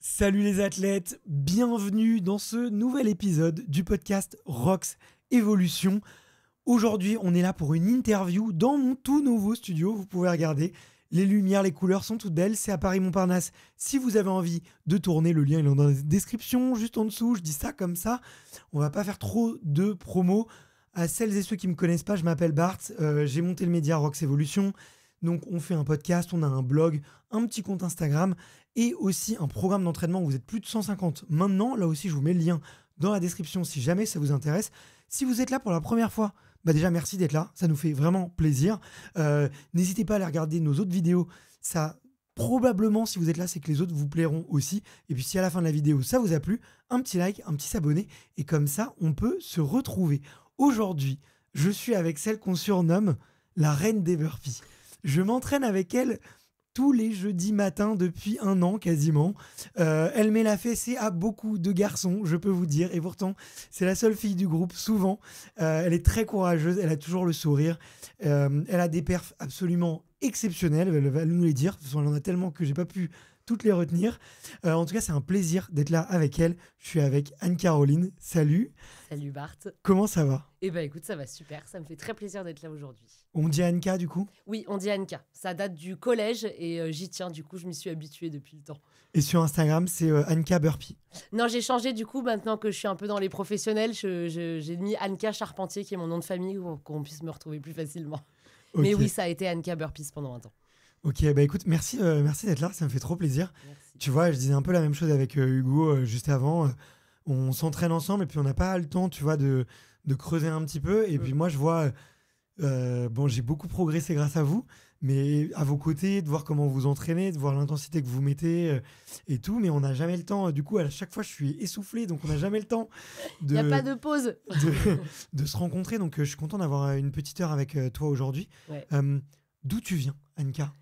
Salut les athlètes, bienvenue dans ce nouvel épisode du podcast Rox Evolution. Aujourd'hui, on est là pour une interview dans mon tout nouveau studio. Vous pouvez regarder, les lumières, les couleurs sont toutes belles. C'est à Paris-Montparnasse. Si vous avez envie de tourner, le lien il est dans la description, juste en dessous. Je dis ça comme ça. On va pas faire trop de promos. À celles et ceux qui me connaissent pas, je m'appelle Bart. J'ai monté le média Rox Evolution. Donc, on fait un podcast, on a un blog, un petit compte Instagram et aussi un programme d'entraînement où vous êtes plus de 150 maintenant. Là aussi, je vous mets le lien dans la description si jamais ça vous intéresse. Si vous êtes là pour la première fois, déjà merci d'être là, ça nous fait vraiment plaisir. N'hésitez pas à aller regarder nos autres vidéos. Ça, probablement, si vous êtes là, c'est que les autres vous plairont aussi. Et puis si à la fin de la vidéo, ça vous a plu, un petit like, un petit s'abonner. Et comme ça, on peut se retrouver. Aujourd'hui, je suis avec celle qu'on surnomme la reine des burpees. Je m'entraîne avec elle tous les jeudis matins depuis 1 an quasiment. Elle met la fessée à beaucoup de garçons, je peux vous dire. Et pourtant, c'est la seule fille du groupe, souvent. Elle est très courageuse, elle a toujours le sourire. Elle a des perfs absolument exceptionnelles, elle va nous les dire. De toute façon, elle en a tellement que j'ai pas pu toutes les retenir. En tout cas, c'est un plaisir d'être là avec elle. Je suis avec Anne-Caroline. Salut. Salut Bart. Comment ça va ? Eh ben écoute, ça va super. Ça me fait très plaisir d'être là aujourd'hui. On dit Anka du coup ? Oui, on dit Anka. Ça date du collège et j'y tiens. Du coup, je m'y suis habituée depuis le temps. Et sur Instagram, c'est Anka Burpee. Non, j'ai changé du coup. Maintenant que je suis un peu dans les professionnels, j'ai mis Anka Charpentier, qui est mon nom de famille, pour qu'on puisse me retrouver plus facilement. Okay. Mais oui, ça a été Anka Burpees pendant un temps. Ok, bah écoute, merci d'être là, ça me fait trop plaisir. Merci. Tu vois, je disais un peu la même chose avec Hugo juste avant. On s'entraîne ensemble et puis on n'a pas le temps, tu vois, de creuser un petit peu. Et puis moi, je vois, j'ai beaucoup progressé grâce à vous, mais à vos côtés, de voir comment vous entraînez, de voir l'intensité que vous mettez et tout. Mais on n'a jamais le temps. Du coup, à chaque fois, je suis essoufflé, donc on n'a jamais le temps Il n'y a pas de pause. de se rencontrer. Donc je suis content d'avoir une petite heure avec toi aujourd'hui. Ouais. D'où tu viens, Anka ?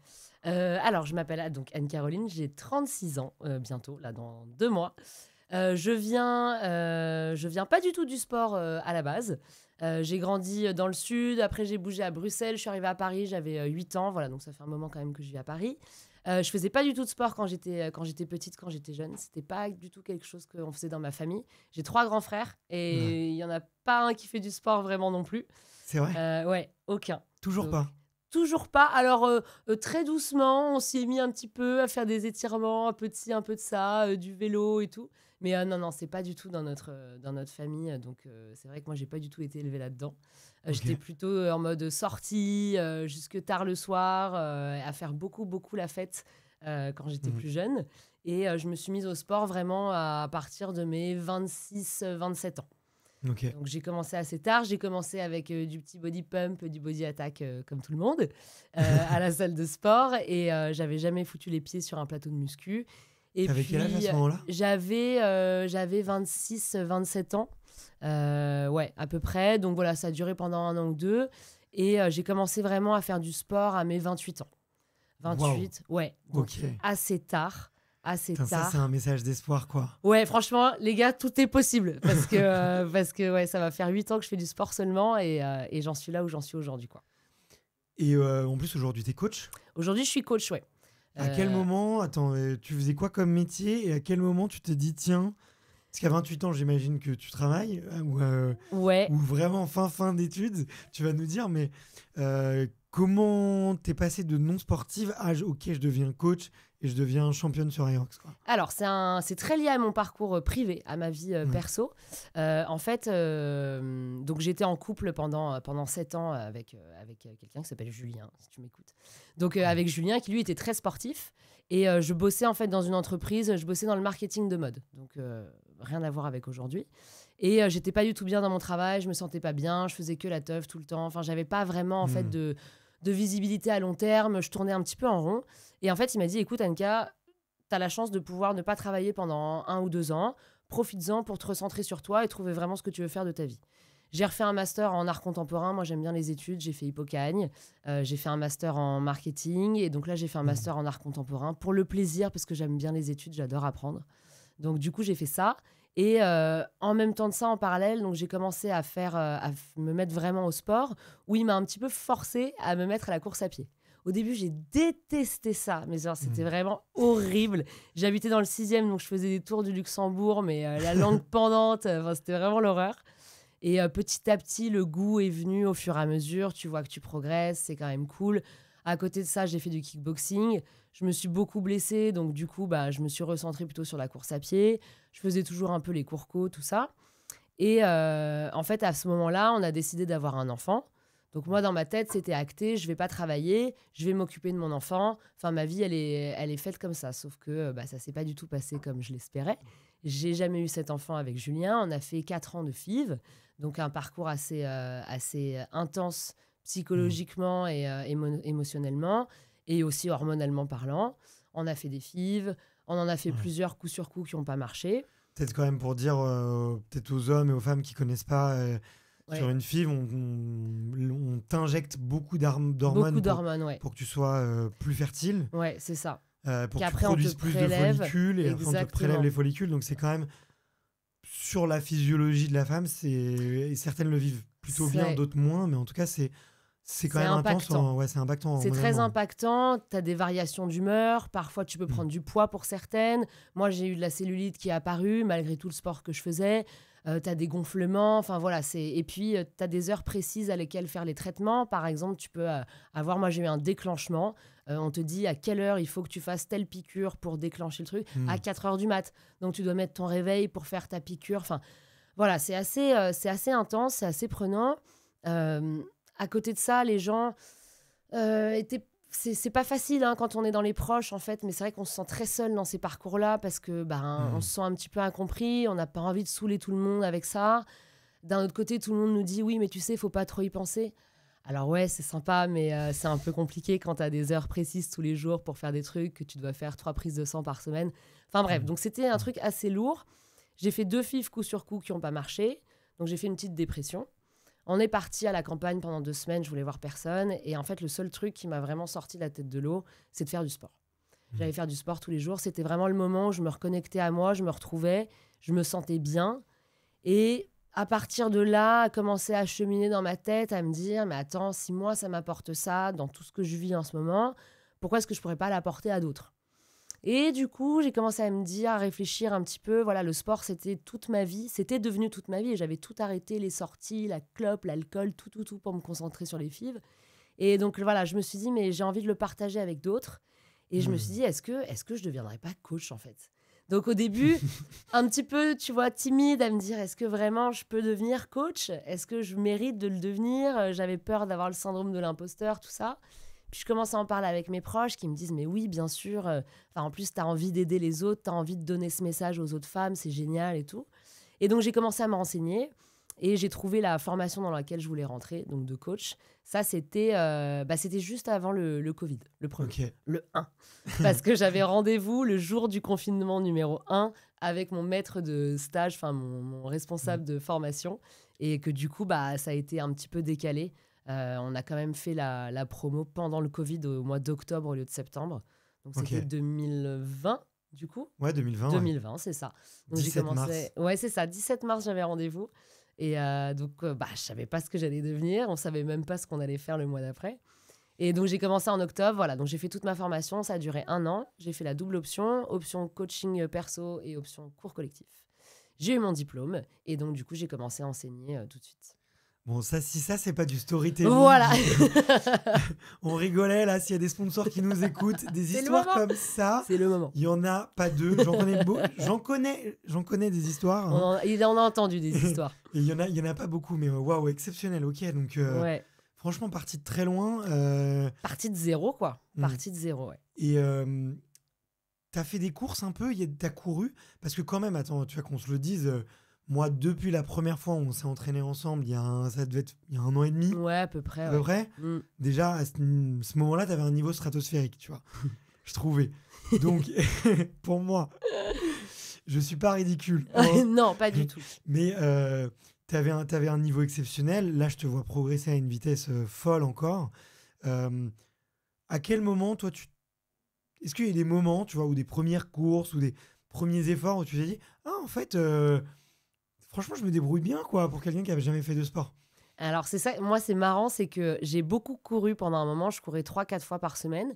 Alors, je m'appelle donc Anne-Caroline, j'ai 36 ans bientôt, là dans 2 mois. Je viens pas du tout du sport à la base. J'ai grandi dans le sud, après j'ai bougé à Bruxelles, je suis arrivée à Paris, j'avais 8 ans, voilà, donc ça fait un moment quand même que je vis à Paris. Je faisais pas du tout de sport quand j'étais petite, quand j'étais jeune. C'était pas du tout quelque chose qu'on faisait dans ma famille. J'ai 3 grands frères et il y en a pas un qui fait du sport vraiment non plus. C'est vrai ? Ouais, aucun. Toujours Donc, pas ? Toujours pas. Alors, très doucement, on s'y est mis un petit peu à faire des étirements, un peu de ci, un peu de ça, du vélo et tout. Mais non, c'est pas du tout dans notre famille. Donc, c'est vrai que moi, j'ai pas du tout été élevée là-dedans. Okay. J'étais plutôt en mode sortie, jusque tard le soir, à faire beaucoup la fête quand j'étais plus jeune. Et je me suis mise au sport vraiment à partir de mes 26-27 ans. Okay. Donc j'ai commencé assez tard, j'ai commencé avec du petit body pump, du body attack comme tout le monde à la salle de sport et j'avais jamais foutu les pieds sur un plateau de muscu. Et t'avais quel âge à ce moment-là ? J'avais 26-27 ans, ouais à peu près. Donc voilà, ça a duré pendant 1 an ou 2 et j'ai commencé vraiment à faire du sport à mes 28 ans. 28, wow. Ouais, donc okay. Assez tard. Ça, c'est un message d'espoir, quoi. Ouais, franchement, les gars, tout est possible. Parce que ouais, ça va faire 8 ans que je fais du sport seulement et j'en suis là où j'en suis aujourd'hui, quoi. Et en plus, aujourd'hui, t'es coach ? Aujourd'hui, je suis coach, ouais. À quel moment, tu faisais quoi comme métier et à quel moment tu t'es dit, tiens, parce qu'à 28 ans, j'imagine que tu travailles ouais. ou vraiment fin d'études, tu vas nous dire, mais comment t'es passé de non sportive à ok, je deviens coach et je deviens championne sur Aerox, quoi. Alors, c'est très lié à mon parcours privé, à ma vie perso. En fait, donc j'étais en couple pendant 7 ans avec quelqu'un qui s'appelle Julien, si tu m'écoutes. Donc, avec Julien, qui lui était très sportif. Et je bossais en fait dans une entreprise, je bossais dans le marketing de mode. Donc, rien à voir avec aujourd'hui. Et j'étais pas du tout bien dans mon travail, je me sentais pas bien, je faisais que la teuf tout le temps. Enfin, j'avais pas vraiment en fait de visibilité à long terme, je tournais un petit peu en rond. Et en fait, il m'a dit, écoute Anka, t'as la chance de pouvoir ne pas travailler pendant 1 ou 2 ans, profites-en pour te recentrer sur toi et trouver vraiment ce que tu veux faire de ta vie. J'ai refait un master en art contemporain, moi j'aime bien les études, j'ai fait Hippocagne, j'ai fait un master en marketing et donc là j'ai fait un master en art contemporain pour le plaisir parce que j'aime bien les études, j'adore apprendre. Donc du coup j'ai fait ça. Et en même temps de ça, en parallèle, donc j'ai commencé à me mettre vraiment au sport, où il m'a un petit peu forcé à me mettre à la course à pied. Au début, j'ai détesté ça, mais genre, c'était vraiment horrible. J'habitais dans le 6e, donc je faisais des tours du Luxembourg, mais la langue pendante, c'était vraiment l'horreur. Et petit à petit, le goût est venu au fur et à mesure. Tu vois que tu progresses, c'est quand même cool. À côté de ça, j'ai fait du kickboxing. Je me suis beaucoup blessée, donc du coup, je me suis recentrée plutôt sur la course à pied. Je faisais toujours un peu les cours-co, tout ça. Et en fait, à ce moment-là, on a décidé d'avoir un enfant. Donc moi, dans ma tête, c'était acté, je ne vais pas travailler, je vais m'occuper de mon enfant. Enfin, ma vie, elle est faite comme ça. Sauf que ça ne s'est pas du tout passé comme je l'espérais. J'ai jamais eu cet enfant avec Julien. On a fait 4 ans de FIV, donc un parcours assez intense psychologiquement et émotionnellement, et aussi hormonalement parlant. On a fait des FIV, on en a fait plusieurs coup sur coup qui n'ont pas marché. Peut-être quand même pour dire, peut-être aux hommes et aux femmes qui ne connaissent pas, sur une FIV, on t'injecte beaucoup d'hormones pour que tu sois plus fertile. Ouais, c'est ça. Pour que tu produises plus de follicules, et après on te prélève les follicules. Donc c'est quand même, sur la physiologie de la femme, certaines le vivent plutôt bien, d'autres moins, mais en tout cas c'est quand même impactant. C'est impactant. C'est très impactant. Tu as des variations d'humeur. Parfois, tu peux prendre du poids pour certaines. Moi, j'ai eu de la cellulite qui est apparue, malgré tout le sport que je faisais. Tu as des gonflements. Enfin, voilà. Et puis, tu as des heures précises à lesquelles faire les traitements. Par exemple, tu peux avoir... Moi, j'ai eu un déclenchement. On te dit à quelle heure il faut que tu fasses telle piqûre pour déclencher le truc. À 4 heures du mat. Donc, tu dois mettre ton réveil pour faire ta piqûre. Enfin, voilà. C'est assez intense. C'est assez prenant. À côté de ça, les gens c'est pas facile quand on est dans les proches, en fait, mais c'est vrai qu'on se sent très seul dans ces parcours-là parce que on se sent un petit peu incompris, on n'a pas envie de saouler tout le monde avec ça. D'un autre côté, tout le monde nous dit « Oui, mais tu sais, il faut pas trop y penser ». Alors ouais, c'est sympa, mais c'est un peu compliqué quand tu as des heures précises tous les jours pour faire des trucs, que tu dois faire 3 prises de sang par semaine. Enfin bref, donc c'était un truc assez lourd. J'ai fait 2 FIV coup sur coup qui n'ont pas marché, donc j'ai fait une petite dépression. On est parti à la campagne pendant 2 semaines, je voulais voir personne. Et en fait, le seul truc qui m'a vraiment sorti la tête de l'eau, c'est de faire du sport. J'allais faire du sport tous les jours. C'était vraiment le moment où je me reconnectais à moi, je me retrouvais, je me sentais bien. Et à partir de là, à commencer à cheminer dans ma tête, à me dire, mais attends, si moi, ça m'apporte ça dans tout ce que je vis en ce moment, pourquoi est-ce que je ne pourrais pas l'apporter à d'autres ? Et du coup, j'ai commencé à me dire, à réfléchir un petit peu. Voilà, le sport, c'était toute ma vie. C'était devenu toute ma vie. Et j'avais tout arrêté, les sorties, la clope, l'alcool, tout pour me concentrer sur les FIV. Et donc, voilà, je me suis dit, mais j'ai envie de le partager avec d'autres. Et je me suis dit, est-ce que je ne deviendrais pas coach, en fait ? Donc, au début, un petit peu, tu vois, timide à me dire, est-ce que vraiment je peux devenir coach ? Est-ce que je mérite de le devenir ? J'avais peur d'avoir le syndrome de l'imposteur, tout ça. Puis je commence à en parler avec mes proches qui me disent « Mais oui, bien sûr, en plus, tu as envie d'aider les autres, tu as envie de donner ce message aux autres femmes, c'est génial et tout. » Et donc, j'ai commencé à me renseigner et j'ai trouvé la formation dans laquelle je voulais rentrer, donc de coach. Ça, c'était juste avant le Covid, le premier, le 1. Parce que j'avais rendez-vous le jour du confinement numéro 1 avec mon maître de stage, enfin mon responsable de formation, et que du coup, ça a été un petit peu décalé. On a quand même fait la promo pendant le Covid au mois d'octobre au lieu de septembre. Donc, c'était 2020, du coup. Ouais, 2020. 2020, c'est ça. Donc, 17 mars. Ouais, c'est ça. 17 mars, j'avais rendez-vous. Et donc, je ne savais pas ce que j'allais devenir. On ne savait même pas ce qu'on allait faire le mois d'après. Et donc, j'ai commencé en octobre. Voilà. Donc, j'ai fait toute ma formation. Ça a duré 1 an. J'ai fait la double option coaching perso et option cours collectif. J'ai eu mon diplôme. Et donc, du coup, j'ai commencé à enseigner tout de suite. Bon, ça, si ça, c'est pas du storytelling. Voilà. On rigolait, là, s'il y a des sponsors qui nous écoutent, des histoires comme ça. C'est le moment. Il y en a pas 2. J'en connais des histoires. Hein. On a entendu des histoires. Et il y en a pas beaucoup, mais waouh, exceptionnel. Ok, donc franchement, partie de très loin. Partie de zéro, quoi. Partie de zéro, ouais. Et t'as fait des courses un peu, t'as couru, parce que quand même, attends, tu vois qu'on se le dise. Moi, depuis la première fois où on s'est entraînés ensemble, ça devait être il y a 1 an et demi. Ouais, à peu près. À peu près. Déjà, à ce moment-là, tu avais un niveau stratosphérique, tu vois. Je trouvais. Donc, pour moi, je suis pas ridicule. Hein. Non, pas du tout. Mais t'avais un niveau exceptionnel. Là, je te vois progresser à une vitesse folle encore. À quel moment, toi, est-ce qu'il y a des moments, tu vois, ou des premières courses, ou des premiers efforts où tu t'es dit « Ah, en fait... franchement, je me débrouille bien, quoi, pour quelqu'un qui n'avait jamais fait de sport. » Alors, c'est ça, moi, c'est marrant, c'est que j'ai beaucoup couru pendant un moment. Je courais 3-4 fois par semaine,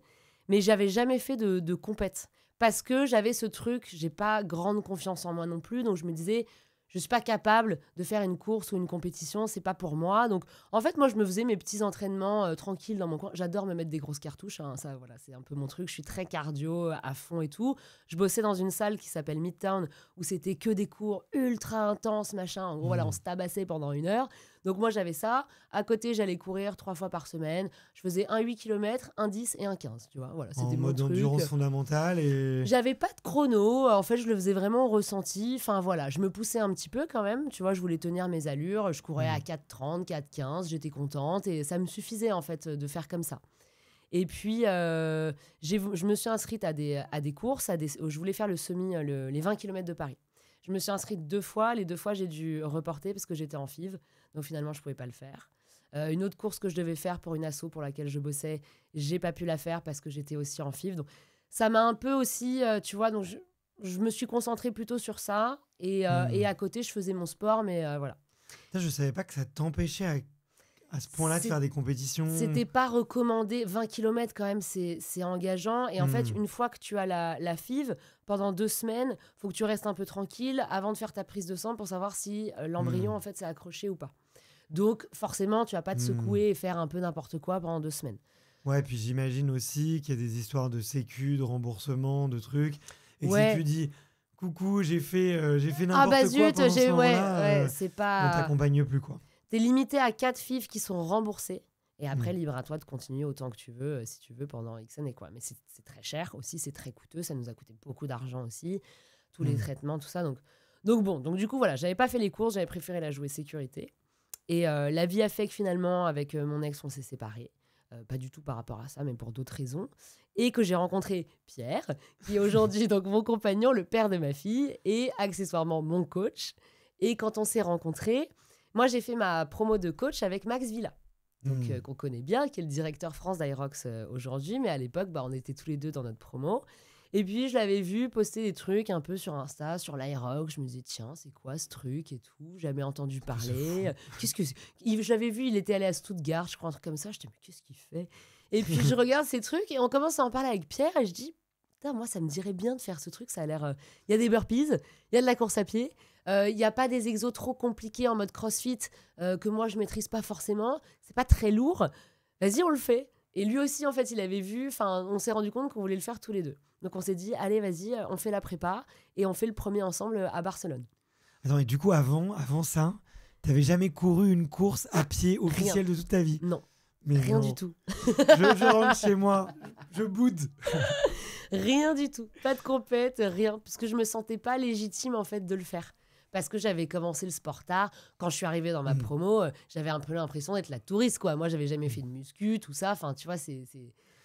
mais j'avais jamais fait de compète. Parce que j'avais ce truc, j'ai pas grande confiance en moi non plus. Donc, je me disais, je suis pas capable de faire une course ou une compétition, c'est pas pour moi. Donc, en fait, moi, je me faisais mes petits entraînements tranquilles dans mon coin. J'adore me mettre des grosses cartouches, hein, ça, voilà, c'est un peu mon truc. Je suis très cardio à fond et tout. Je bossais dans une salle qui s'appelle Midtown, où c'était que des cours ultra intenses, machin. En gros, voilà, on se tabassait pendant 1 heure. Donc, moi, j'avais ça. À côté, j'allais courir 3 fois par semaine. Je faisais un 8 km, un 10 et un 15, tu vois. Voilà, c'était En mon mode truc. endurance fondamentale et... J'avais pas de chrono, en fait je le faisais vraiment au ressenti, enfin voilà, je me poussais un petit peu quand même, tu vois, je voulais tenir mes allures, je courais à 4,30, 4,15, j'étais contente et ça me suffisait en fait de faire comme ça. Et puis je me suis inscrite à des courses, je voulais faire le semi, les 20 km de Paris. Je me suis inscrite 2 fois, les 2 fois j'ai dû reporter parce que j'étais en FIV, donc finalement je pouvais pas le faire. Une autre course que je devais faire pour une asso pour laquelle je bossais, j'ai pas pu la faire parce que j'étais aussi en FIV, donc ça m'a un peu aussi, tu vois, donc je me suis concentrée plutôt sur ça. Et à côté, je faisais mon sport, mais voilà. Je savais pas que ça t'empêchait à ce point-là de faire des compétitions. C'était pas recommandé. 20 km, quand même, c'est engageant. Et en fait, une fois que tu as la FIV, pendant 2 semaines, il faut que tu restes un peu tranquille avant de faire ta prise de sang pour savoir si l'embryon, en fait, s'est accroché ou pas. Donc, forcément, tu vas pas te secouer et faire un peu n'importe quoi pendant 2 semaines. Ouais, puis j'imagine aussi qu'il y a des histoires de sécu, de remboursement, de trucs. Et Ouais. si tu dis coucou, j'ai fait n'importe Ah bah quoi zut, pendant ce moment-là, c'est pas... on t'accompagne plus, quoi. T'es limité à 4 FIV qui sont remboursés. Et après, libre à toi de continuer autant que tu veux, si tu veux, pendant X années, quoi. Mais c'est très cher aussi, c'est très coûteux. Ça nous a coûté beaucoup d'argent aussi. Tous les traitements, tout ça. Donc bon, donc du coup, voilà, j'avais pas fait les courses, j'avais préféré la jouer sécurité. Et la vie a fait que finalement, avec mon ex, on s'est séparés. Pas du tout par rapport à ça, mais pour d'autres raisons. Et que j'ai rencontré Pierre, qui est aujourd'hui donc mon compagnon, le père de ma fille, et accessoirement mon coach. Et quand on s'est rencontrés, moi j'ai fait ma promo de coach avec Max Villa, donc qu'on connaît bien, qui est le directeur France d'Aerox aujourd'hui. Mais à l'époque, on était tous les deux dans notre promo. Et puis, je l'avais vu poster des trucs un peu sur Insta, sur l'Aerox. Je me disais, tiens, c'est quoi ce truc et tout? Jamais entendu parler. Qu'est-ce que c'est? Je l'avais vu, il était allé à Stuttgart, je crois, un truc comme ça. Je me disais, mais qu'est-ce qu'il fait? Et puis, je regarde ces trucs et on commence à en parler avec Pierre. Et je dis, putain, moi, ça me dirait bien de faire ce truc. Ça a l'air... Il y a des burpees, il y a de la course à pied. Il n'y a pas des exos trop compliqués en mode crossfit que moi, je ne maîtrise pas forcément. C'est pas très lourd. Vas-y, on le fait. Et lui aussi, en fait, il avait vu... Enfin, on s'est rendu compte qu'on voulait le faire tous les deux. Donc, on s'est dit, allez, vas-y, on fait la prépa et on fait le premier ensemble à Barcelone. Attends, et du coup, avant ça, t'avais jamais couru une course à pied officielle de toute ta vie? Non, mais rien non. Du tout. je rentre chez moi, je boude. Rien du tout. Pas de compète, rien. Parce que je me sentais pas légitime, en fait, de le faire. Parce que j'avais commencé le sport tard. Quand je suis arrivée dans ma promo, j'avais un peu l'impression d'être la touriste, quoi. Moi, j'avais jamais fait de muscu, tout ça. Enfin, tu vois, c'est...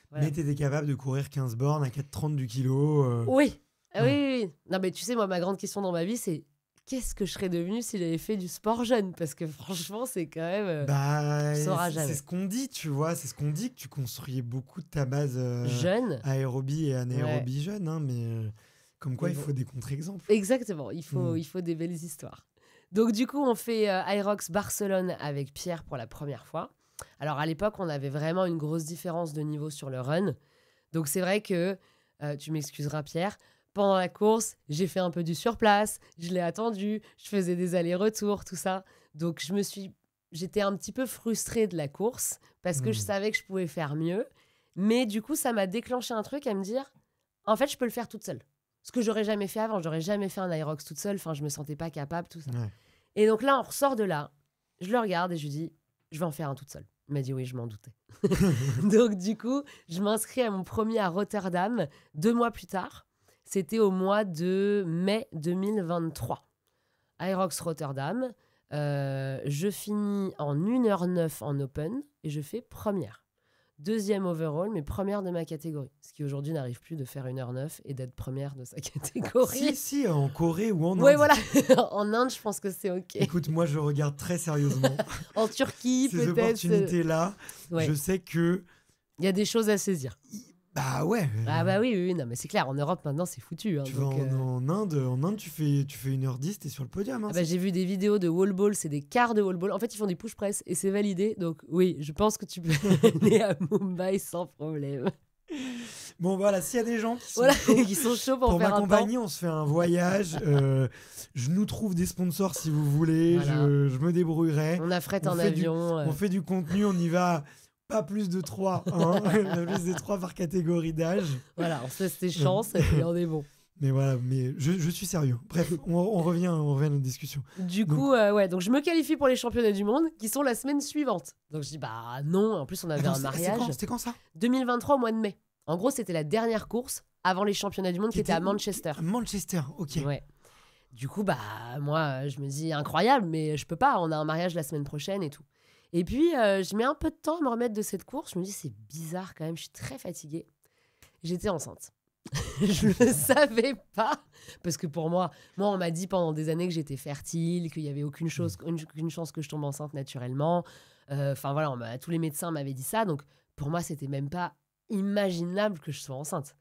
Voilà. Mais t'étais capable de courir 15 bornes à 4,30 du kilo. Oui. Oui. Non, mais tu sais, moi, ma grande question dans ma vie, c'est qu'est-ce que je serais devenue si j'avais fait du sport jeune? Parce que franchement, c'est quand même... tu sauras jamais. C'est ce qu'on dit, tu vois. C'est ce qu'on dit, que tu construisais beaucoup de ta base jeune, aérobie et anaérobie jeune. Hein, mais comme quoi, il faut des contre-exemples. Exactement. Il faut des belles histoires. Donc, du coup, on fait Aerox Barcelone avec Pierre pour la première fois. Alors, à l'époque, on avait vraiment une grosse différence de niveau sur le run. Donc, c'est vrai que, tu m'excuseras, Pierre, pendant la course, j'ai fait un peu du surplace, je l'ai attendu, je faisais des allers-retours, tout ça. Donc, j'étais un petit peu frustrée de la course parce que je savais que je pouvais faire mieux. Mais du coup, ça m'a déclenché un truc à me dire, en fait, je peux le faire toute seule. Ce que j'aurais jamais fait avant, j'aurais jamais fait un Aerox toute seule. Enfin, je me sentais pas capable, tout ça. Ouais. Et donc là, on ressort de là. Je le regarde et je lui dis, je vais en faire un toute seule. Il m'a dit oui, je m'en doutais. Donc du coup, je m'inscris à mon premier à Rotterdam 2 mois plus tard. C'était au mois de mai 2023. Aerox Rotterdam. Je finis en 1h09 en open et je fais première. 2e overall, mais première de ma catégorie. Ce qui aujourd'hui n'arrive plus de faire 1h09 et d'être première de sa catégorie. Si, en Corée ou en Inde. Oui, voilà. En Inde, je pense que c'est OK. Écoute, moi, je regarde très sérieusement. En Turquie, ces peut-être. Ces opportunités-là, je sais que... Il y a des choses à saisir. Bah ouais. Ah bah oui, non mais c'est clair, en Europe maintenant c'est foutu. Hein, Tu donc, vas en Inde, tu fais 1h10, t'es sur le podium. Hein, bah, j'ai vu des vidéos de wall ball, c'est des quarts de wall ball. En fait, ils font des push press et c'est validé. Donc oui, je pense que tu peux aller à Mumbai sans problème. Bon voilà, s'il y a des gens qui sont Voilà, chauds qui sont chauds pour pour faire un temps. m'accompagner, on se fait un voyage. Je nous trouve des sponsors si vous voulez. Voilà. Je me débrouillerai. On affrète On en fait avion. On fait du contenu, on y va. Pas plus de 3, hein. Pas plus de 3 par catégorie d'âge. Voilà, on se laisse ses chances et on est bon. Mais voilà, mais je suis sérieux. Bref, on revient à notre discussion. Du coup, donc je me qualifie pour les championnats du monde qui sont la semaine suivante. Donc je dis bah non, en plus on avait un mariage. C'était quand ça 2023 au mois de mai. En gros, c'était la dernière course avant les championnats du monde qui était à Manchester. Manchester, ok. Ouais. Du coup, bah moi, je me dis incroyable, mais je peux pas. On a un mariage la semaine prochaine et tout. Et puis, je mets un peu de temps à me remettre de cette course. Je me dis, c'est bizarre quand même, je suis très fatiguée. J'étais enceinte. Je ne le savais pas. Parce que pour moi, on m'a dit pendant des années que j'étais fertile, qu'il n'y avait aucune chance que je tombe enceinte naturellement. Enfin voilà, tous les médecins m'avaient dit ça. Donc pour moi, c'était même pas imaginable que je sois enceinte.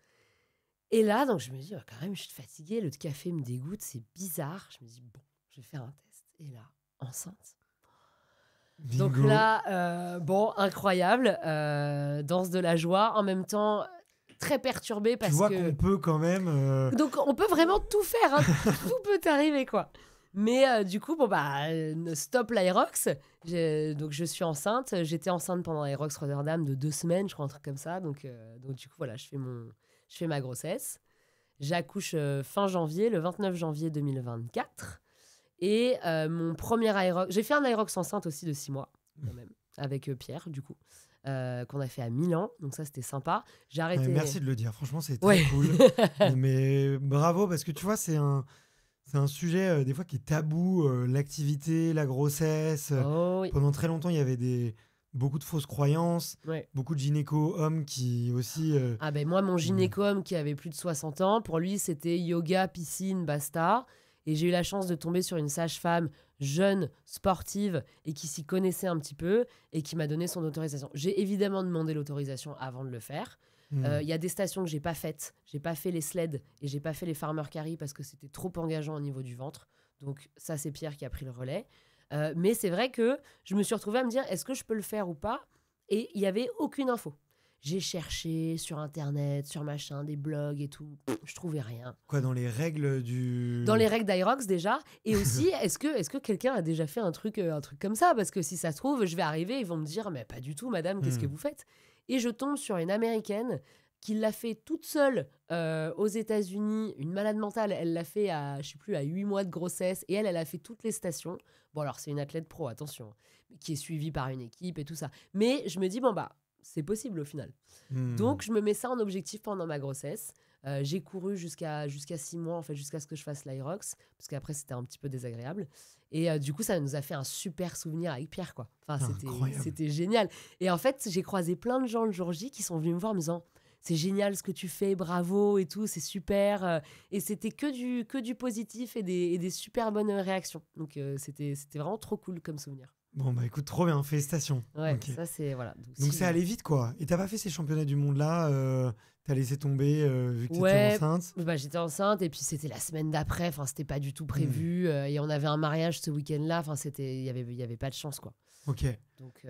Et là, donc je me dis, quand même, je suis fatiguée, le café me dégoûte, c'est bizarre. Je me dis, bon, je vais faire un test. Et là, enceinte. Bingo. Donc là, incroyable, danse de la joie, en même temps très perturbée parce tu vois que... qu'on peut quand même... Donc on peut vraiment tout faire, hein. Tout peut arriver quoi. Mais du coup, stop l'Aerox. Donc je suis enceinte, j'étais enceinte pendant l'Aerox Rotterdam de 2 semaines, je crois, un truc comme ça. Donc du coup, voilà, je fais ma grossesse. J'accouche fin janvier, le 29 janvier 2024. Et mon premier Aerox... J'ai fait un Aerox enceinte aussi de 6 mois, quand même, avec Pierre, du coup, qu'on a fait à Milan. Donc ça, c'était sympa. J'ai arrêté... merci de le dire. Franchement, c'est très cool. Mais bravo, parce que tu vois, c'est un sujet, des fois, qui est tabou. L'activité, la grossesse. Oh, oui. Pendant très longtemps, il y avait beaucoup de fausses croyances. Ouais. Beaucoup de gynéco-hommes qui aussi... moi, mon gynéco-homme qui avait plus de 60 ans, pour lui, c'était yoga, piscine, basta. Et j'ai eu la chance de tomber sur une sage-femme jeune, sportive, et qui s'y connaissait un petit peu, et qui m'a donné son autorisation. J'ai évidemment demandé l'autorisation avant de le faire. Il y a des stations que j'ai pas faites. J'ai pas fait les sleds et j'ai pas fait les farmer carry parce que c'était trop engageant au niveau du ventre. Donc ça, c'est Pierre qui a pris le relais. Mais c'est vrai que je me suis retrouvée à me dire, est-ce que je peux le faire ou pas ? Et il y avait aucune info. J'ai cherché sur Internet, sur machin, des blogs et tout. Je trouvais rien. Quoi, dans les règles du... Dans les règles d'Aerox déjà. Et aussi, est-ce que quelqu'un a déjà fait un truc comme ça ? Parce que si ça se trouve, je vais arriver, ils vont me dire, mais pas du tout, madame, qu'est-ce que vous faites ? Et je tombe sur une Américaine qui l'a fait toute seule aux États-Unis, une malade mentale. Elle l'a fait à 8 mois de grossesse. Et elle a fait toutes les stations. Bon, alors, c'est une athlète pro, attention, qui est suivie par une équipe et tout ça. Mais je me dis, c'est possible au final. Donc, je me mets ça en objectif pendant ma grossesse. J'ai couru jusqu'à 6 mois, en fait, jusqu'à ce que je fasse l'Aerox, parce qu'après, c'était un petit peu désagréable. Et du coup, ça nous a fait un super souvenir avec Pierre, quoi. Enfin, c'était génial. Et en fait, j'ai croisé plein de gens le jour J qui sont venus me voir en me disant « C'est génial ce que tu fais, bravo et tout, c'est super. » Et c'était que du positif et des super bonnes réactions. Donc, c'était vraiment trop cool comme souvenir. Bon, écoute, trop bien, félicitations. Ouais, okay. Ça c'est... Voilà. Donc c'est allé vite, quoi. Et t'as pas fait ces championnats du monde-là t'as laissé tomber vu que t'étais enceinte? J'étais enceinte et puis c'était la semaine d'après. Enfin, c'était pas du tout prévu. Et on avait un mariage ce week-end-là. Enfin, il y avait pas de chance, quoi. Ok. Donc,